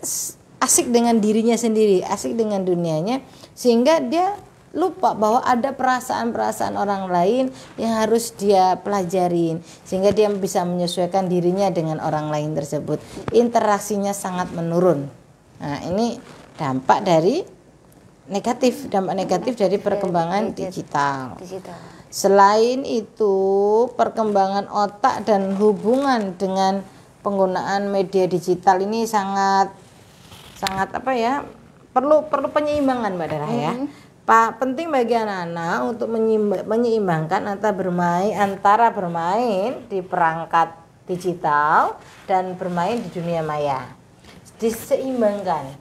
B: asik dengan dirinya sendiri, asik dengan dunianya, sehingga dia lupa bahwa ada perasaan-perasaan orang lain yang harus dia pelajarin, sehingga dia bisa menyesuaikan dirinya dengan orang lain tersebut. Interaksinya sangat menurun. Nah, ini dampak negatif dari perkembangan digital. Selain itu, perkembangan otak dan hubungan dengan penggunaan media digital ini sangat apa ya, perlu penyeimbang Mbak Dara ya. Penting bagi anak-anak untuk menyeimbangkan antara bermain di perangkat digital dan bermain di dunia maya. Diseimbangkan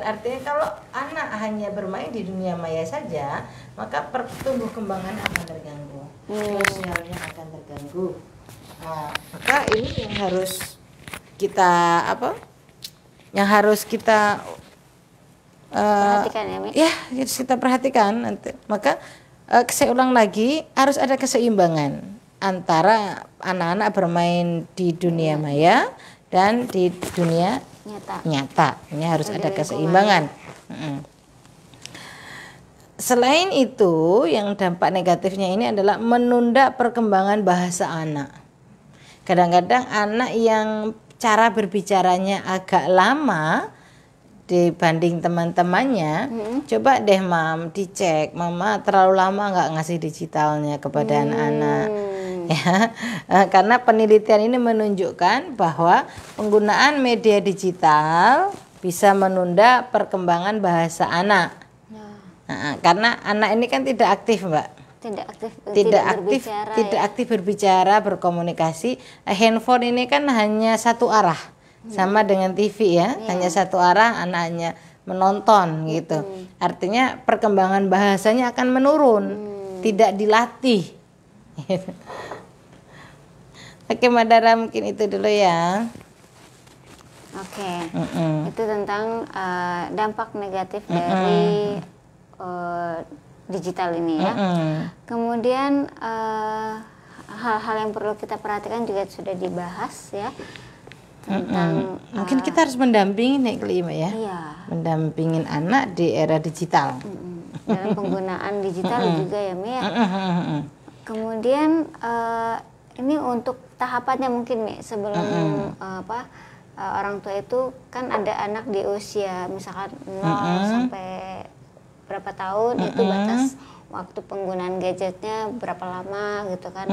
B: artinya kalau anak hanya bermain di dunia maya saja, maka pertumbuh kembangan akan terganggu, sosialnya akan terganggu. Maka ini yang harus kita
A: Perhatikan ya, Mi.
B: Ya, harus kita perhatikan nanti. Maka saya ulang lagi, harus ada keseimbangan antara anak-anak bermain di dunia maya dan di dunia nyata. Ini harus ada keseimbangan. Selain itu, yang dampak negatifnya ini adalah menunda perkembangan bahasa anak. Kadang-kadang anak yang cara berbicaranya agak lama dibanding teman-temannya, coba deh Mam dicek, Mama terlalu lama nggak ngasih digitalnya kepada anak-anak. Ya, karena penelitian ini menunjukkan bahwa penggunaan media digital bisa menunda perkembangan bahasa anak. Karena anak ini kan tidak aktif, Mbak. Tidak aktif berbicara, berkomunikasi. Handphone ini kan hanya satu arah, sama dengan TV ya, hanya satu arah, anaknya menonton gitu. Artinya perkembangan bahasanya akan menurun, tidak dilatih. Oke, Madara, mungkin itu dulu ya.
A: Oke, itu tentang dampak negatif dari digital ini ya. Kemudian hal-hal yang perlu kita perhatikan juga sudah dibahas ya, tentang
B: mungkin kita harus mendampingi nih kelima ya.
A: Iya.
B: Mendampingin anak di era digital.
A: Dalam penggunaan digital juga ya, Mi. Kemudian ini untuk tahapannya mungkin Mi, sebelum orang tua itu kan ada anak di usia misalkan 0 sampai berapa tahun, itu batas waktu penggunaan gadgetnya berapa lama gitu kan.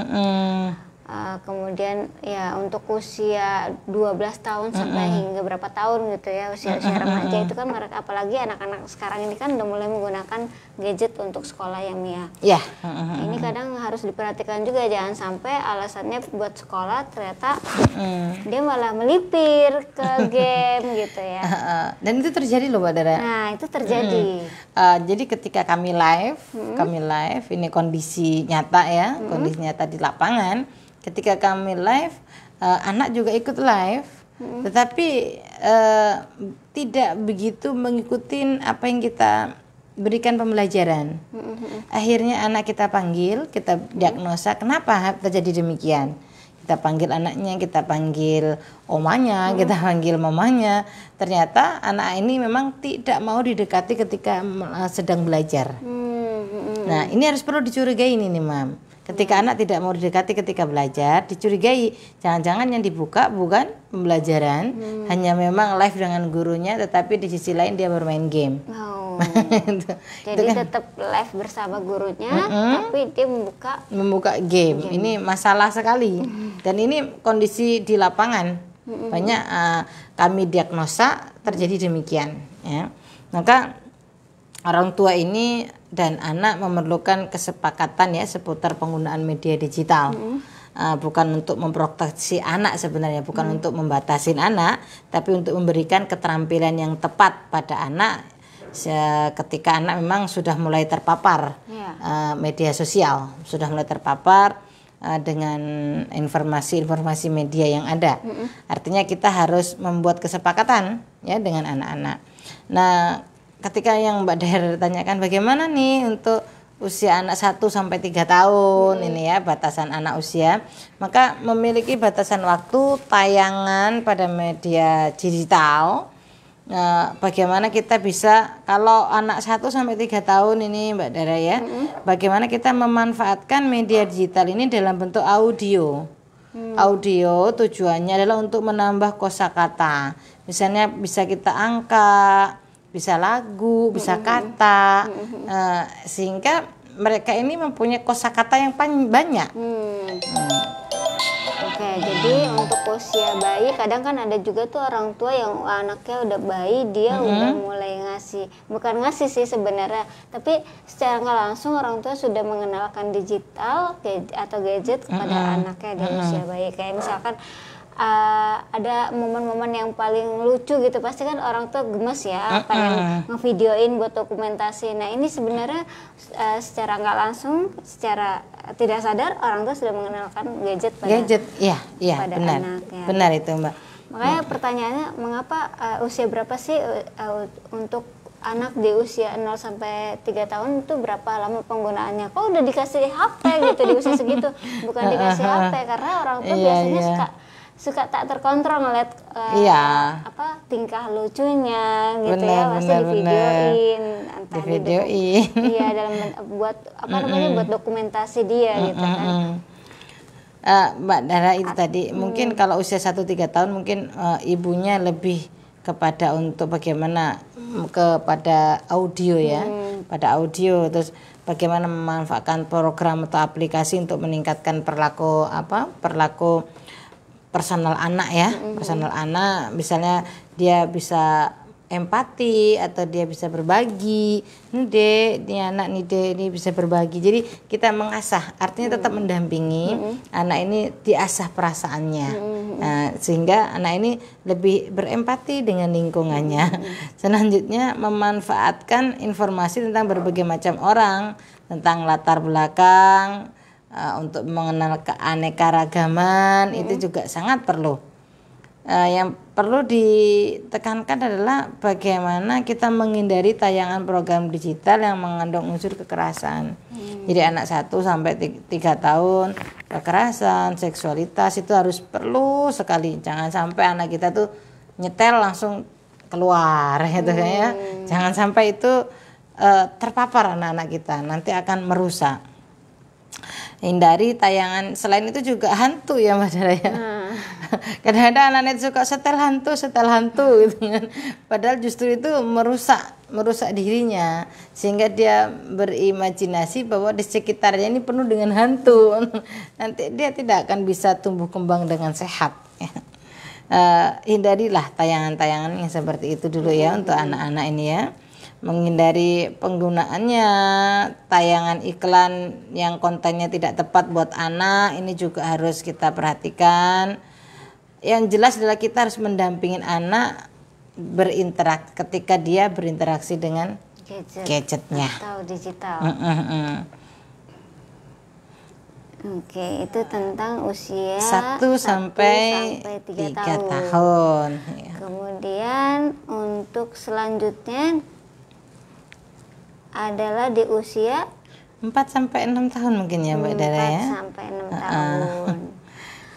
A: Kemudian ya untuk usia 12 tahun sampai hingga berapa tahun gitu ya, usia-usia remaja itu kan mereka, apalagi anak-anak sekarang ini kan udah mulai menggunakan gadget untuk sekolah ya, Mia.
B: Ya.
A: Ini kadang harus diperhatikan juga, jangan sampai alasannya buat sekolah ternyata dia malah melipir ke game gitu ya.
B: Dan itu terjadi loh, Mbak Dara.
A: Nah, itu terjadi.
B: Jadi ketika kami live, ini kondisi nyata ya, kondisi nyata di lapangan. Ketika kami live, anak juga ikut live, tetapi tidak begitu mengikuti apa yang kita berikan pembelajaran. Akhirnya anak kita panggil, kita diagnosa kenapa terjadi demikian. Kita panggil anaknya, kita panggil omanya, kita panggil mamanya. Ternyata anak ini memang tidak mau didekati ketika sedang belajar. Nah, ini harus perlu dicurigai ini nih, Mam. Ketika anak tidak mau didekati ketika belajar, dicurigai, jangan-jangan yang dibuka bukan pembelajaran, hanya memang live dengan gurunya, tetapi di sisi lain dia bermain game.
A: Jadi kan tetap live bersama gurunya, tapi dia membuka game.
B: Ini masalah sekali. Dan ini kondisi di lapangan. Banyak kami diagnosa terjadi demikian. Ya. Maka orang tua ini dan anak memerlukan kesepakatan ya seputar penggunaan media digital. Bukan untuk memproteksi anak sebenarnya, bukan untuk membatasi anak, tapi untuk memberikan keterampilan yang tepat pada anak ketika anak memang sudah mulai terpapar media sosial, sudah mulai terpapar dengan informasi-informasi media yang ada. Artinya kita harus membuat kesepakatan ya dengan anak-anak. Nah, ketika yang Mbak Daher tanyakan bagaimana nih untuk usia anak 1 sampai 3 tahun ini ya, batasan anak usia, maka memiliki batasan waktu tayangan pada media digital. Bagaimana kita bisa, kalau anak 1 sampai 3 tahun ini Mbak Dara ya, bagaimana kita memanfaatkan media digital ini dalam bentuk audio. Audio tujuannya adalah untuk menambah kosakata. Misalnya bisa kita angka, bisa lagu, bisa kata, sehingga mereka ini mempunyai kosakata yang banyak.
A: Oke, jadi untuk usia bayi kadang kan ada juga tuh orang tua yang anaknya udah bayi, dia udah mulai bukan ngasih sih sebenarnya, tapi secara nggak langsung orang tua sudah mengenalkan digital atau gadget kepada anaknya di usia bayi. Kayak misalkan ada momen-momen yang paling lucu gitu, pasti kan orang tua gemes ya, pengen ngevideoin buat dokumentasi. Nah, ini sebenarnya secara nggak langsung, secara tidak sadar orang tua sudah mengenalkan gadget pada
B: benar.
A: anaknya.
B: Benar itu, Mbak.
A: Makanya pertanyaannya, mengapa usia berapa sih untuk anak di usia 0 sampai 3 tahun itu berapa lama penggunaannya? Kok udah dikasih HP gitu di usia segitu? Bukan dikasih HP karena orang tua biasanya suka tak terkontrol ngeliat apa tingkah lucunya gitu ya, pasti di-videoin, entah iya dalam buat apa namanya buat dokumentasi dia gitu kan.
B: Mbak Dara itu tadi mungkin kalau usia 1-3 tahun mungkin ibunya lebih kepada untuk bagaimana kepada audio ya, pada audio, terus bagaimana memanfaatkan program atau aplikasi untuk meningkatkan perilaku personal anak ya, personal anak, misalnya dia bisa empati atau dia bisa berbagi, ini anak ini bisa berbagi, jadi kita mengasah, artinya tetap mendampingi anak ini, diasah perasaannya, sehingga anak ini lebih berempati dengan lingkungannya. Selanjutnya memanfaatkan informasi tentang berbagai macam orang, tentang latar belakang, untuk mengenal keanekaragaman, itu juga sangat perlu. Yang perlu ditekankan adalah bagaimana kita menghindari tayangan program digital yang mengandung unsur kekerasan. Jadi anak 1 sampai 3 tahun kekerasan, seksualitas itu harus perlu sekali. Jangan sampai anak kita tuh nyetel langsung keluar gitu ya. Jangan sampai itu terpapar anak-anak kita, nanti akan merusak. Hindari tayangan, selain itu juga hantu ya Mbak Dara ya. Kadang-kadang anak-anak suka setel hantu gitu kan. Padahal justru itu merusak dirinya, sehingga dia berimajinasi bahwa di sekitarnya ini penuh dengan hantu. Nanti dia tidak akan bisa tumbuh kembang dengan sehat. Hindarilah tayangan-tayangan yang seperti itu dulu ya untuk anak-anak ini ya. Menghindari penggunaannya, tayangan iklan yang kontennya tidak tepat buat anak, ini juga harus kita perhatikan. Yang jelas adalah kita harus mendampingin anak ketika dia berinteraksi dengan gadgetnya
A: atau digital. Oke, itu tentang usia
B: 1 sampai 3 tahun.
A: Kemudian untuk selanjutnya adalah di usia
B: 4 sampai 6 tahun mungkin ya Mbak Dara ya.
A: 4 sampai 6 tahun.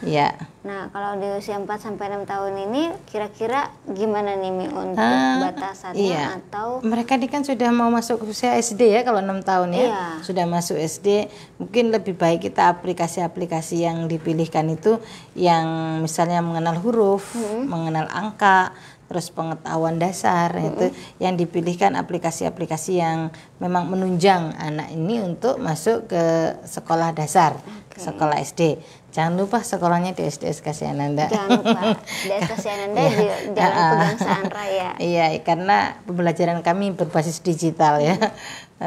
B: Ya.
A: Nah, kalau di usia 4 sampai 6 tahun ini kira-kira gimana nih Mi untuk batasannya atau
B: mereka kan sudah mau masuk usia SD ya kalau 6 tahun ya. Sudah masuk SD, mungkin lebih baik kita aplikasi-aplikasi yang dipilihkan itu yang misalnya mengenal huruf, mengenal angka, terus pengetahuan dasar, itu yang dipilihkan aplikasi-aplikasi yang memang menunjang anak ini untuk masuk ke sekolah dasar, sekolah SD. Jangan lupa sekolahnya di SDS Kasih Ananda.
A: Jangan lupa SDS Kasih Ananda di Jalan Pegangsaan Raya.
B: Iya, karena pembelajaran kami berbasis digital ya,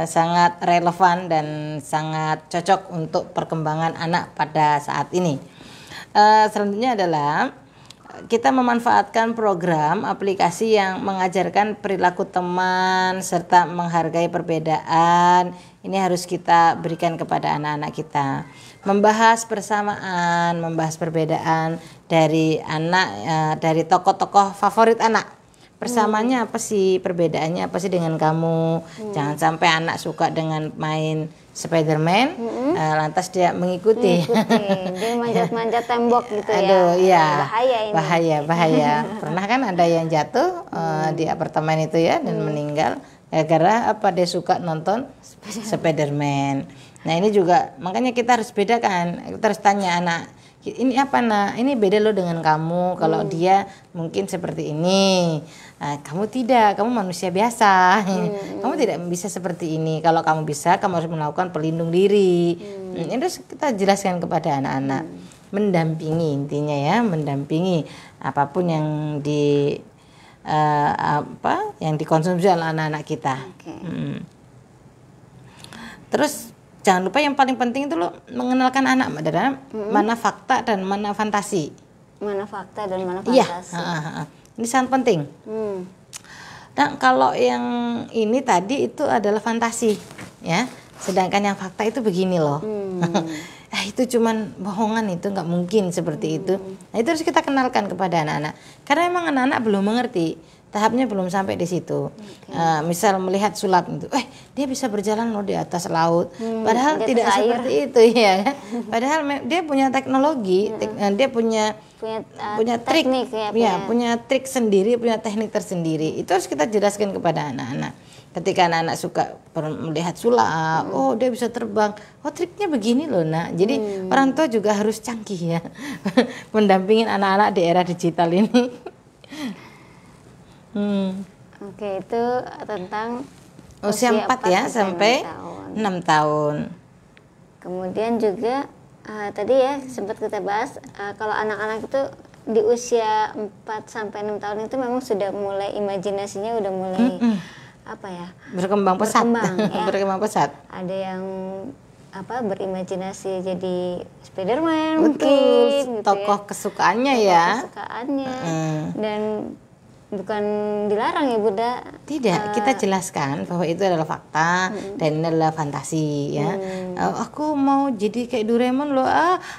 B: sangat relevan dan sangat cocok untuk perkembangan anak pada saat ini. Selanjutnya adalah kita memanfaatkan program aplikasi yang mengajarkan perilaku teman serta menghargai perbedaan. Ini harus kita berikan kepada anak-anak kita. Membahas persamaan, membahas perbedaan dari dari tokoh-tokoh favorit anak. Persamaannya apa sih, perbedaannya apa sih dengan kamu? Jangan sampai anak suka dengan main Spiderman, lantas dia mengikuti.
A: Dia manjat-manjat tembok gitu ya.
B: Aduh, iya.
A: Bahaya ini.
B: Bahaya. Pernah kan ada yang jatuh di apartemen itu ya dan meninggal gara-gara apa, dia suka nonton Spiderman. Nah, ini juga makanya kita harus bedakan. Kita harus tanya anak, ini apa nak? Ini beda lo dengan kamu. Kalau dia mungkin seperti ini, kamu tidak. Kamu manusia biasa. Kamu tidak bisa seperti ini. Kalau kamu bisa, kamu harus melakukan pelindung diri. Ini harus kita jelaskan kepada anak-anak. Mendampingi intinya ya, mendampingi apapun yang yang dikonsumsi oleh anak-anak kita. Terus jangan lupa yang paling penting itu lo mengenalkan anak, Mbak Dara, mana fakta dan mana fantasi.
A: Mana fakta dan mana fantasi.
B: Iya, ini sangat penting. Nah, kalau yang ini tadi itu adalah fantasi, ya. Sedangkan yang fakta itu begini loh. Itu cuman bohongan, itu nggak mungkin seperti itu. Nah, itu harus kita kenalkan kepada anak-anak. Karena emang anak-anak belum mengerti. tahapnya belum sampai di situ. Misal melihat sulap itu, dia bisa berjalan loh di atas laut, padahal
A: di atas
B: tidak
A: air.
B: seperti itu ya kan. Padahal dia punya teknologi, dia punya trik,
A: teknik ya,
B: punya trik sendiri, punya teknik tersendiri. Itu harus kita jelaskan kepada anak-anak. Ketika anak-anak suka melihat sulap, oh dia bisa terbang, oh triknya begini loh nak. Jadi orang tua juga harus canggih ya, mendampingin anak-anak di era digital ini.
A: Oke, itu tentang
B: usia 4 ya sampai 6 tahun.
A: Kemudian juga tadi ya sempat kita bahas kalau anak-anak itu di usia 4 sampai 6 tahun itu memang sudah mulai imajinasinya udah mulai
B: berkembang pesat.
A: Ya.
B: Berkembang pesat.
A: Ada yang berimajinasi jadi Spiderman
B: Betul,
A: mungkin gitu
B: tokoh
A: ya.
B: kesukaannya
A: Tokoh
B: ya.
A: kesukaannya. Dan bukan dilarang ya Bunda.
B: Tidak, kita jelaskan bahwa itu adalah fakta dan ini adalah fantasi ya. Aku mau jadi kayak Doraemon loh.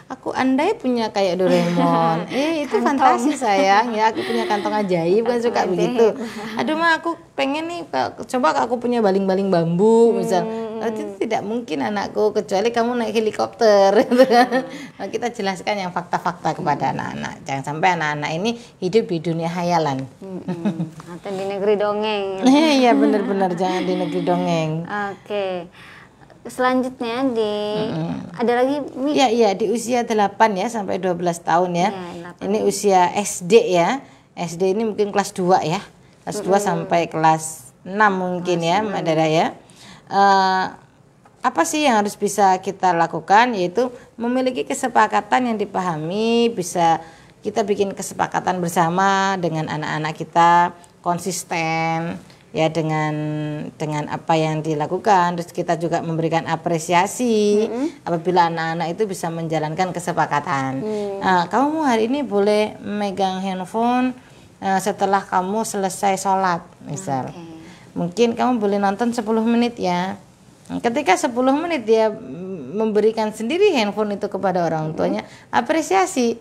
B: Aku andai punya kayak Doraemon. Itu fantasi sayang ya. Aku punya kantong ajaib kan suka begitu. Aduh mah aku pengen nih coba aku punya baling-baling bambu misal. Itu tidak mungkin anakku kecuali kamu naik helikopter gitu kan. Kita jelaskan yang fakta-fakta kepada anak-anak. Jangan sampai anak-anak ini hidup di dunia hayalan.
A: Atau di negeri dongeng.
B: Iya benar-benar jangan di negeri dongeng.
A: Oke. Selanjutnya ada lagi Mi?
B: Iya di usia 8 ya sampai 12 tahun ya. Ini usia SD ya. SD ini mungkin kelas 2 ya. Kelas 2 sampai kelas 6 mungkin ya Mbak Dara ya. Apa sih yang harus bisa kita lakukan, yaitu memiliki kesepakatan yang dipahami, bisa kita bikin kesepakatan bersama dengan anak-anak kita, konsisten ya dengan apa yang dilakukan. Terus kita juga memberikan apresiasi apabila anak-anak itu bisa menjalankan kesepakatan. Kamu hari ini boleh megang handphone setelah kamu selesai sholat misal. Mungkin kamu boleh nonton 10 menit ya. Ketika 10 menit dia memberikan sendiri handphone itu kepada orang tuanya, apresiasi.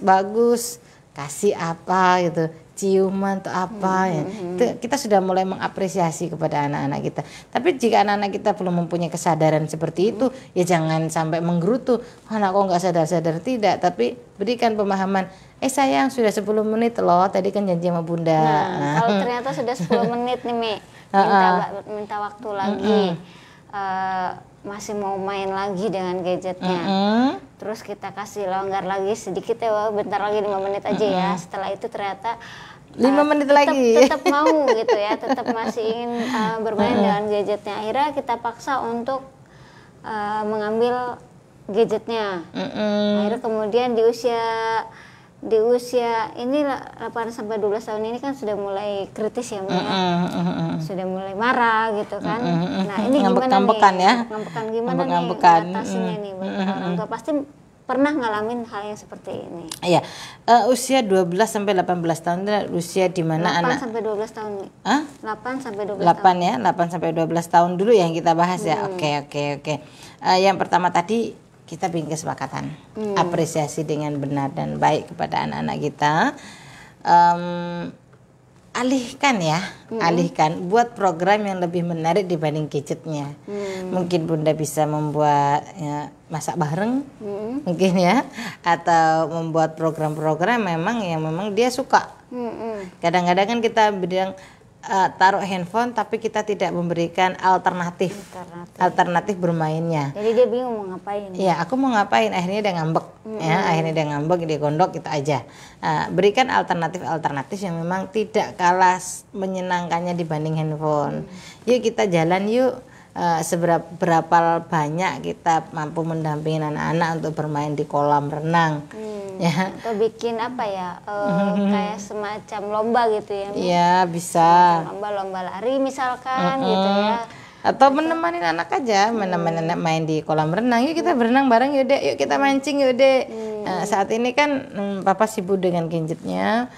B: Bagus, kasih apa gitu, ciuman atau apa ya. Itu kita sudah mulai mengapresiasi kepada anak-anak kita. Tapi jika anak-anak kita belum mempunyai kesadaran seperti itu, ya jangan sampai menggerutu, anak kok nggak sadar-sadar, tidak. Tapi berikan pemahaman, sayang sudah 10 menit loh, tadi kan janji sama bunda.
A: Kalau ternyata sudah 10 menit nih Mi, minta waktu lagi. Masih mau main lagi dengan gadgetnya, terus kita kasih longgar lagi sedikit ya, bentar lagi 5 menit aja ya. Setelah itu ternyata
B: 5 menit lagi
A: tetap mau gitu ya, tetap masih ingin bermain dengan gadgetnya. Akhirnya kita paksa untuk mengambil gadgetnya. Akhirnya kemudian di usia ini 8 sampai 12 tahun ini kan sudah mulai kritis ya, sudah mulai marah gitu kan. Nah ini gimana nih?
B: Ya?
A: Ngambek-ngambekan gimana nih mengatasinya nih? Orang tua pasti pernah ngalamin hal yang seperti ini.
B: Iya, usia 12 sampai 18 tahun itu usia di mana
A: 8 sampai 12 tahun nih. 8 sampai 12
B: 8
A: tahun.
B: ya, 8 sampai 12 tahun dulu yang kita bahas ya. Oke. Yang pertama tadi kita bikin kesepakatan, apresiasi dengan benar dan baik kepada anak-anak kita. Alihkan buat program yang lebih menarik dibanding gadgetnya. Mungkin bunda bisa membuat masak bareng, mungkin ya, atau membuat program-program yang memang dia suka. Kadang-kadang kan kita bilang taruh handphone tapi kita tidak memberikan alternatif bermainnya.
A: Jadi dia bingung mau ngapain.
B: Iya, aku mau ngapain, akhirnya dia ngambek. Akhirnya dia ngambek, dia gondok, gitu aja. Berikan alternatif yang memang tidak kalah menyenangkannya dibanding handphone. Yuk kita jalan yuk. Seberapa banyak kita mampu mendampingi anak-anak untuk bermain di kolam renang. Ya.
A: Atau bikin kayak semacam lomba gitu ya.
B: Iya, bisa.
A: Lomba lari misalkan gitu ya.
B: Atau menemani anak aja, menemani anak main di kolam renang. Yuk kita berenang bareng yuk dek, yuk kita mancing yuk dek. Saat ini kan papa sibuk dengan gadgetnya,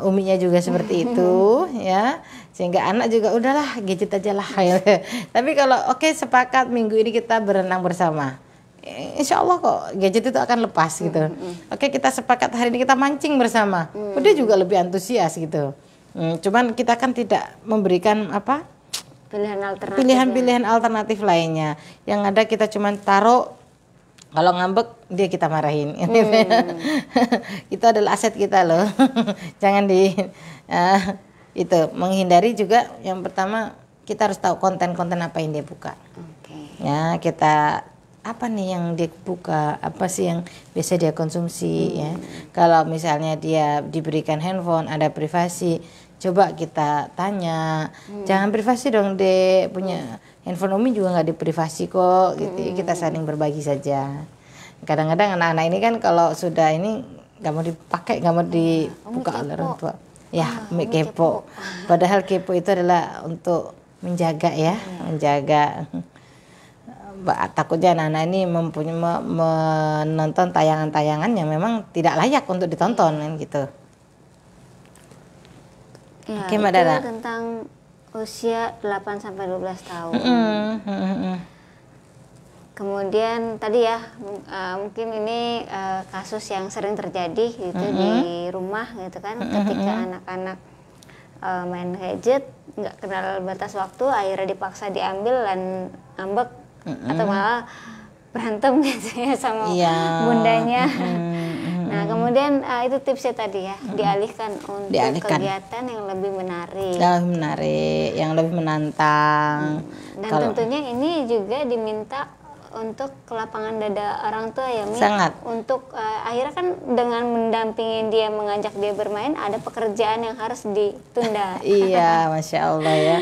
B: uminya juga seperti itu ya. Sehingga anak juga udahlah gadget aja lah. Tapi kalau sepakat minggu ini kita berenang bersama, insya Allah kok gadget itu akan lepas gitu. Kita sepakat hari ini kita mancing bersama, udah juga lebih antusias gitu. Cuman kita kan tidak memberikan apa
A: pilihan
B: alternatif lainnya. Yang ada kita cuman taruh, kalau ngambek dia kita marahin. Itu adalah aset kita loh. Jangan itu menghindari juga. Yang pertama kita harus tahu konten-konten apa yang dia buka. Ya, kita apa nih yang dia buka, apa sih yang biasa dia konsumsi ya. Kalau misalnya dia diberikan handphone, ada privasi, coba kita tanya, jangan privasi dong dek, punya handphone Umi juga nggak diprivasi kok gitu. Kita saling berbagi saja. Kadang-kadang anak-anak ini kan kalau sudah ini nggak mau dipakai, nggak mau dibuka oleh orang tua. Ya, Umi kepo. Padahal kepo itu adalah untuk menjaga ya, menjaga. Takutnya anak-anak ini menonton tayangan-tayangan yang memang tidak layak untuk ditonton kan gitu.
A: Ya,
B: Oke, Mbak
A: itu
B: Dara.
A: tentang usia 8 sampai 12 tahun. Kemudian tadi ya mungkin ini kasus yang sering terjadi gitu di rumah gitu kan, ketika anak-anak main gadget nggak kenal batas waktu, akhirnya dipaksa diambil dan ngambek atau malah berantem gitu ya sama bundanya. Nah kemudian itu tipsnya tadi ya, dialihkan untuk kegiatan yang lebih menarik,
B: yang lebih menantang.
A: Dan tentunya ini juga diminta untuk kelapangan dada orang tua ya, Mi.
B: Sangat.
A: Untuk akhirnya kan dengan mendampingi dia, mengajak dia bermain, ada pekerjaan yang harus ditunda.
B: Iya, Masya Allah ya.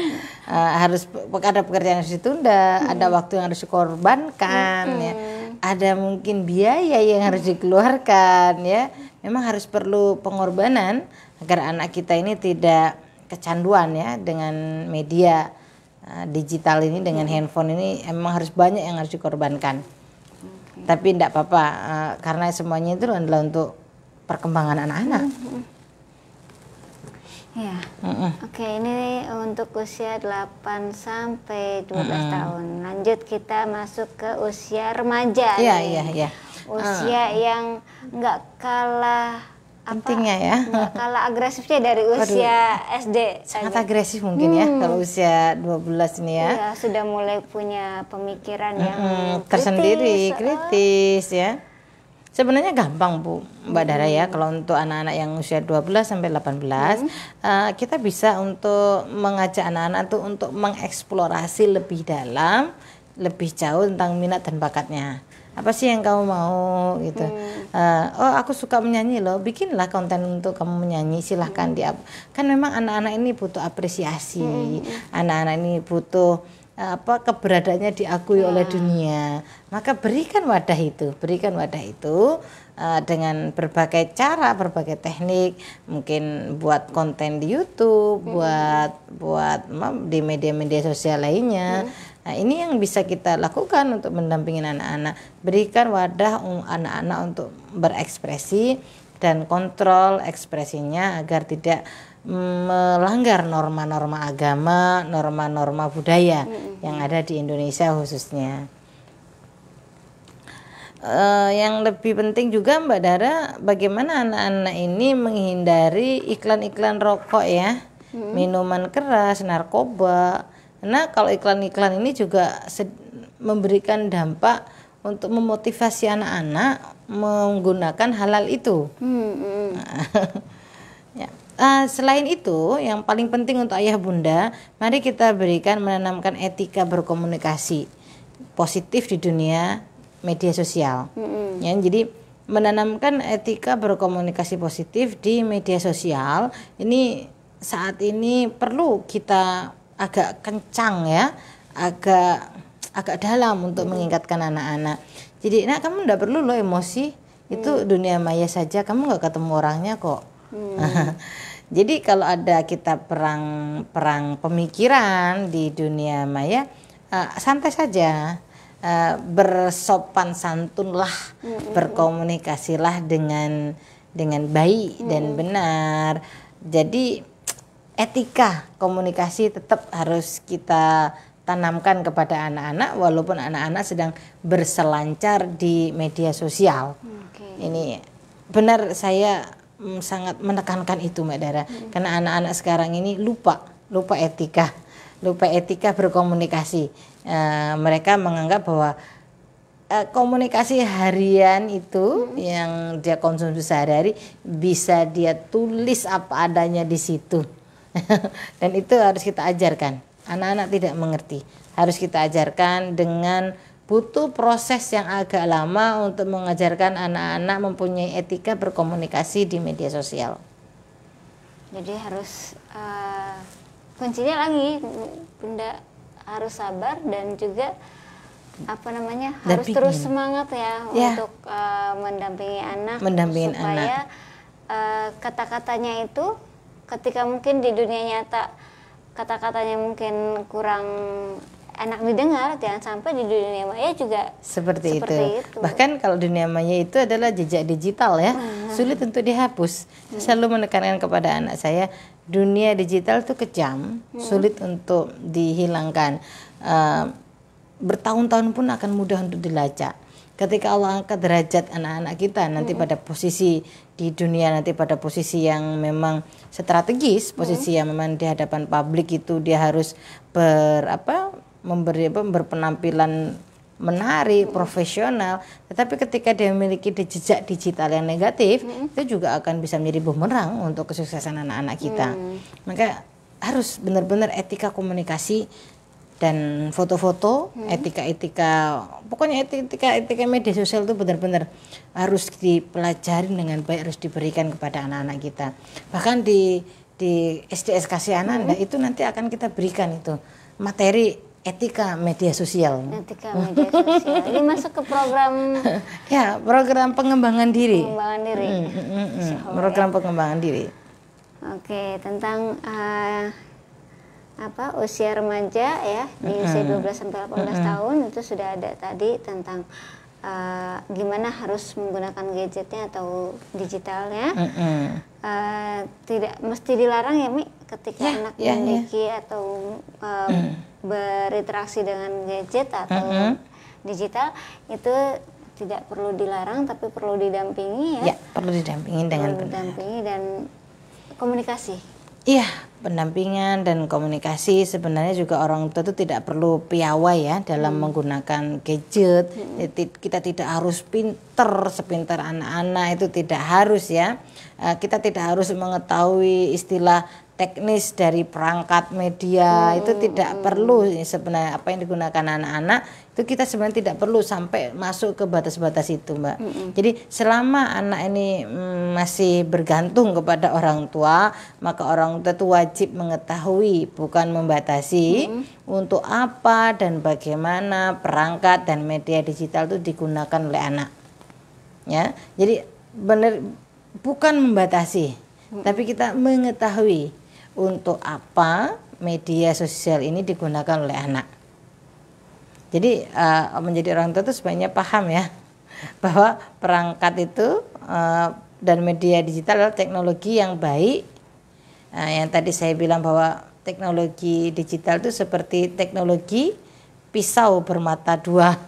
B: Harus ada pekerjaan yang harus ditunda, ada waktu yang harus dikorbankan ya. Ada mungkin biaya yang harus dikeluarkan ya. Memang harus perlu pengorbanan agar anak kita ini tidak kecanduan ya dengan media digital ini, dengan handphone ini. Emang harus banyak yang harus dikorbankan. Tapi tidak apa-apa, karena semuanya itu adalah untuk perkembangan anak-anak.
A: Ya. Oke, ini untuk usia 8 sampai 12 tahun. Lanjut kita masuk ke usia remaja.
B: Iya.
A: Usia yang nggak kalah
B: pentingnya ya,
A: nggak kalah agresifnya dari usia SD.
B: Sangat agresif mungkin ya kalau usia 12 ini ya.
A: Iya, sudah mulai punya pemikiran yang
B: kritis ya. Sebenarnya gampang Bu, Mbak Dara ya, kalau untuk anak-anak yang usia 12 sampai 18 kita bisa untuk mengajak anak-anak tuh untuk mengeksplorasi lebih dalam, lebih jauh tentang minat dan bakatnya. Apa sih yang kamu mau gitu. Oh aku suka menyanyi loh, bikinlah konten untuk kamu menyanyi, silahkan kan memang anak-anak ini butuh apresiasi, anak-anak ini butuh keberadaannya diakui oleh dunia. Maka berikan wadah itu dengan berbagai cara, berbagai teknik, mungkin buat konten di YouTube, buat di media-media sosial lainnya. Nah, ini yang bisa kita lakukan untuk mendampingi anak-anak. Berikan wadah anak-anak untuk berekspresi dan kontrol ekspresinya agar tidak melanggar norma-norma agama, norma-norma budaya yang ada di Indonesia khususnya. Yang lebih penting juga Mbak Dara, bagaimana anak-anak ini menghindari iklan-iklan rokok ya, minuman keras, narkoba. Nah kalau iklan-iklan ini juga memberikan dampak untuk memotivasi anak-anak menggunakan halal itu. Ya. Selain itu, yang paling penting untuk ayah bunda, mari kita menanamkan etika berkomunikasi positif di dunia media sosial. Ya, jadi menanamkan etika berkomunikasi positif di media sosial ini saat ini perlu kita agak kencang ya, agak dalam untuk mengingatkan anak-anak. Jadi, kamu enggak perlu loh emosi, itu dunia maya saja, kamu enggak ketemu orangnya kok. Jadi kalau ada kita perang pemikiran di dunia maya, santai saja, bersopan santunlah, berkomunikasilah dengan baik dan benar. Jadi etika komunikasi tetap harus kita tanamkan kepada anak-anak walaupun anak-anak sedang berselancar di media sosial. Ini benar, saya sangat menekankan itu Mbak Dara. Karena anak-anak sekarang ini lupa etika berkomunikasi. Mereka menganggap bahwa komunikasi harian itu yang dia konsumsi sehari-hari bisa dia tulis apa adanya di situ. Dan itu harus kita ajarkan. Anak-anak tidak mengerti. Harus kita ajarkan dengan butuh proses yang agak lama untuk mengajarkan anak-anak mempunyai etika berkomunikasi di media sosial.
A: Jadi harus kuncinya lagi Bunda harus sabar dan juga harus terus semangat ya untuk mendampingi anak supaya kata-katanya itu ketika mungkin di dunia nyata kata-katanya mungkin kurang enak didengar, jangan sampai di dunia maya juga
B: seperti itu. Bahkan kalau dunia maya itu adalah jejak digital ya, sulit untuk dihapus. Selalu menekankan kepada anak saya, dunia digital itu kejam, sulit untuk dihilangkan. Bertahun-tahun pun akan mudah untuk dilacak. Ketika Allah angkat derajat anak-anak kita nanti pada posisi di dunia, nanti pada posisi yang memang strategis, posisi yang memang di hadapan publik itu dia harus berpenampilan menarik, profesional. Tetapi ketika dia memiliki jejak digital yang negatif, itu juga akan bisa menjadi bumerang untuk kesuksesan anak-anak kita. Maka harus benar-benar etika komunikasi dan foto-foto, etika-etika, pokoknya etika media sosial itu benar-benar harus dipelajari dengan baik, harus diberikan kepada anak-anak kita. Bahkan di SDS Kasih Ananda itu nanti akan kita berikan itu materi etika media sosial.
A: Etika media sosial. Ini masuk ke program
B: ya, program pengembangan diri.
A: Pengembangan diri.
B: Program pengembangan diri.
A: Oke, tentang usia remaja ya, di usia 12 sampai 18 tahun itu sudah ada tadi tentang gimana harus menggunakan gadgetnya atau digitalnya. Tidak mesti dilarang ya Mi ketika anak memiliki atau berinteraksi dengan gadget atau digital, itu tidak perlu dilarang tapi perlu didampingi ya.
B: Perlu didampingi dengan
A: didampingi dan komunikasi.
B: Iya, pendampingan dan komunikasi. Sebenarnya juga orang tua itu tidak perlu piawai ya dalam menggunakan gadget. Kita tidak harus sepintar anak-anak, itu tidak harus ya. Kita tidak harus mengetahui istilah teknis dari perangkat media, itu tidak perlu sebenarnya. Apa yang digunakan anak-anak itu kita sebenarnya tidak perlu sampai masuk ke batas-batas itu Mbak. Jadi selama anak ini masih bergantung kepada orang tua, maka orang tua itu wajib mengetahui bukan membatasi untuk apa dan bagaimana perangkat dan media digital itu digunakan oleh anak. Ya, jadi benar bukan membatasi, tapi kita mengetahui untuk apa media sosial ini digunakan oleh anak. Jadi menjadi orang tua itu sebenarnya paham ya bahwa perangkat itu dan media digital adalah teknologi yang baik. Yang tadi saya bilang bahwa teknologi digital itu seperti teknologi pisau bermata dua.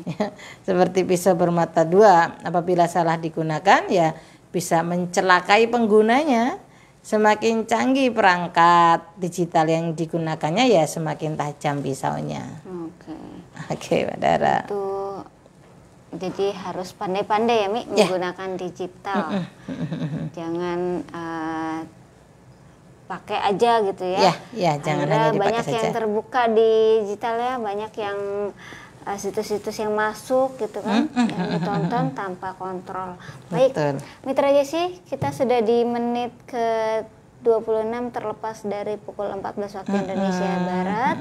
B: Ya, seperti pisau bermata dua, apabila salah digunakan ya bisa mencelakai penggunanya. Semakin canggih perangkat digital yang digunakannya ya semakin tajam pisaunya. Oke, Mbak Dara.
A: Itu jadi harus pandai-pandai ya Mi menggunakan digital. Jangan pakai aja gitu ya.
B: Jangan hanya dipakai
A: banyak
B: saja.
A: yang terbuka di digital ya, banyak yang situs-situs yang masuk gitu kan, yang ditonton tanpa kontrol. Baik, Mitra Jessi, kita sudah di menit ke 26 terlepas dari pukul 14 waktu Indonesia Barat.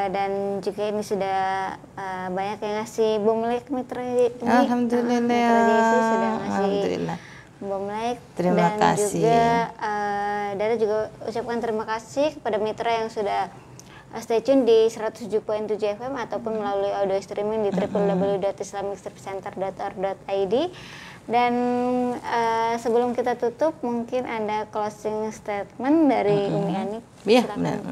A: Dan juga ini sudah banyak yang ngasih bom like Mitra Jessi.
B: Alhamdulillah.
A: Mitra Jessi sudah ngasih bom like.
B: Terima kasih.
A: Juga Dara juga ucapkan terima kasih kepada mitra yang sudah stay tune di 107.7 FM ataupun melalui audio streaming di www.islamicstripcenter.org.id. Dan sebelum kita tutup, mungkin ada closing statement dari Umi Ani.
B: Iya, benar.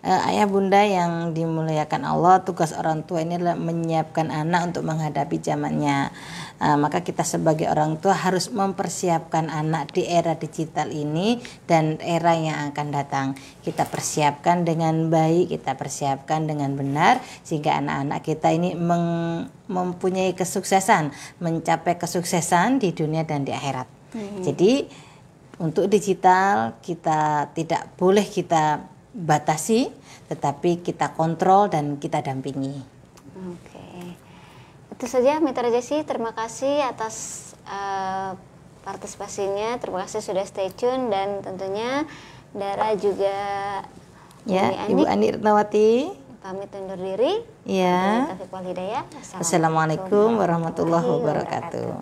B: Ayah bunda yang dimuliakan Allah, tugas orang tua ini adalah menyiapkan anak untuk menghadapi zamannya. Maka kita sebagai orang tua harus mempersiapkan anak di era digital ini dan era yang akan datang. Kita persiapkan dengan baik, kita persiapkan dengan benar sehingga anak-anak kita ini mempunyai kesuksesan, mencapai kesuksesan di dunia dan di akhirat. Jadi untuk digital kita tidak boleh kita batasi, tetapi kita kontrol dan kita dampingi.
A: Oke, itu saja Mitra Jesi. Terima kasih atas partisipasinya. Terima kasih sudah stay tune dan tentunya Dara juga
B: Ya, Ibu Ani Retnawati
A: pamit undur diri.
B: Ya.
A: Taufiq wal hidayah.
B: Assalamualaikum warahmatullahi wabarakatuh.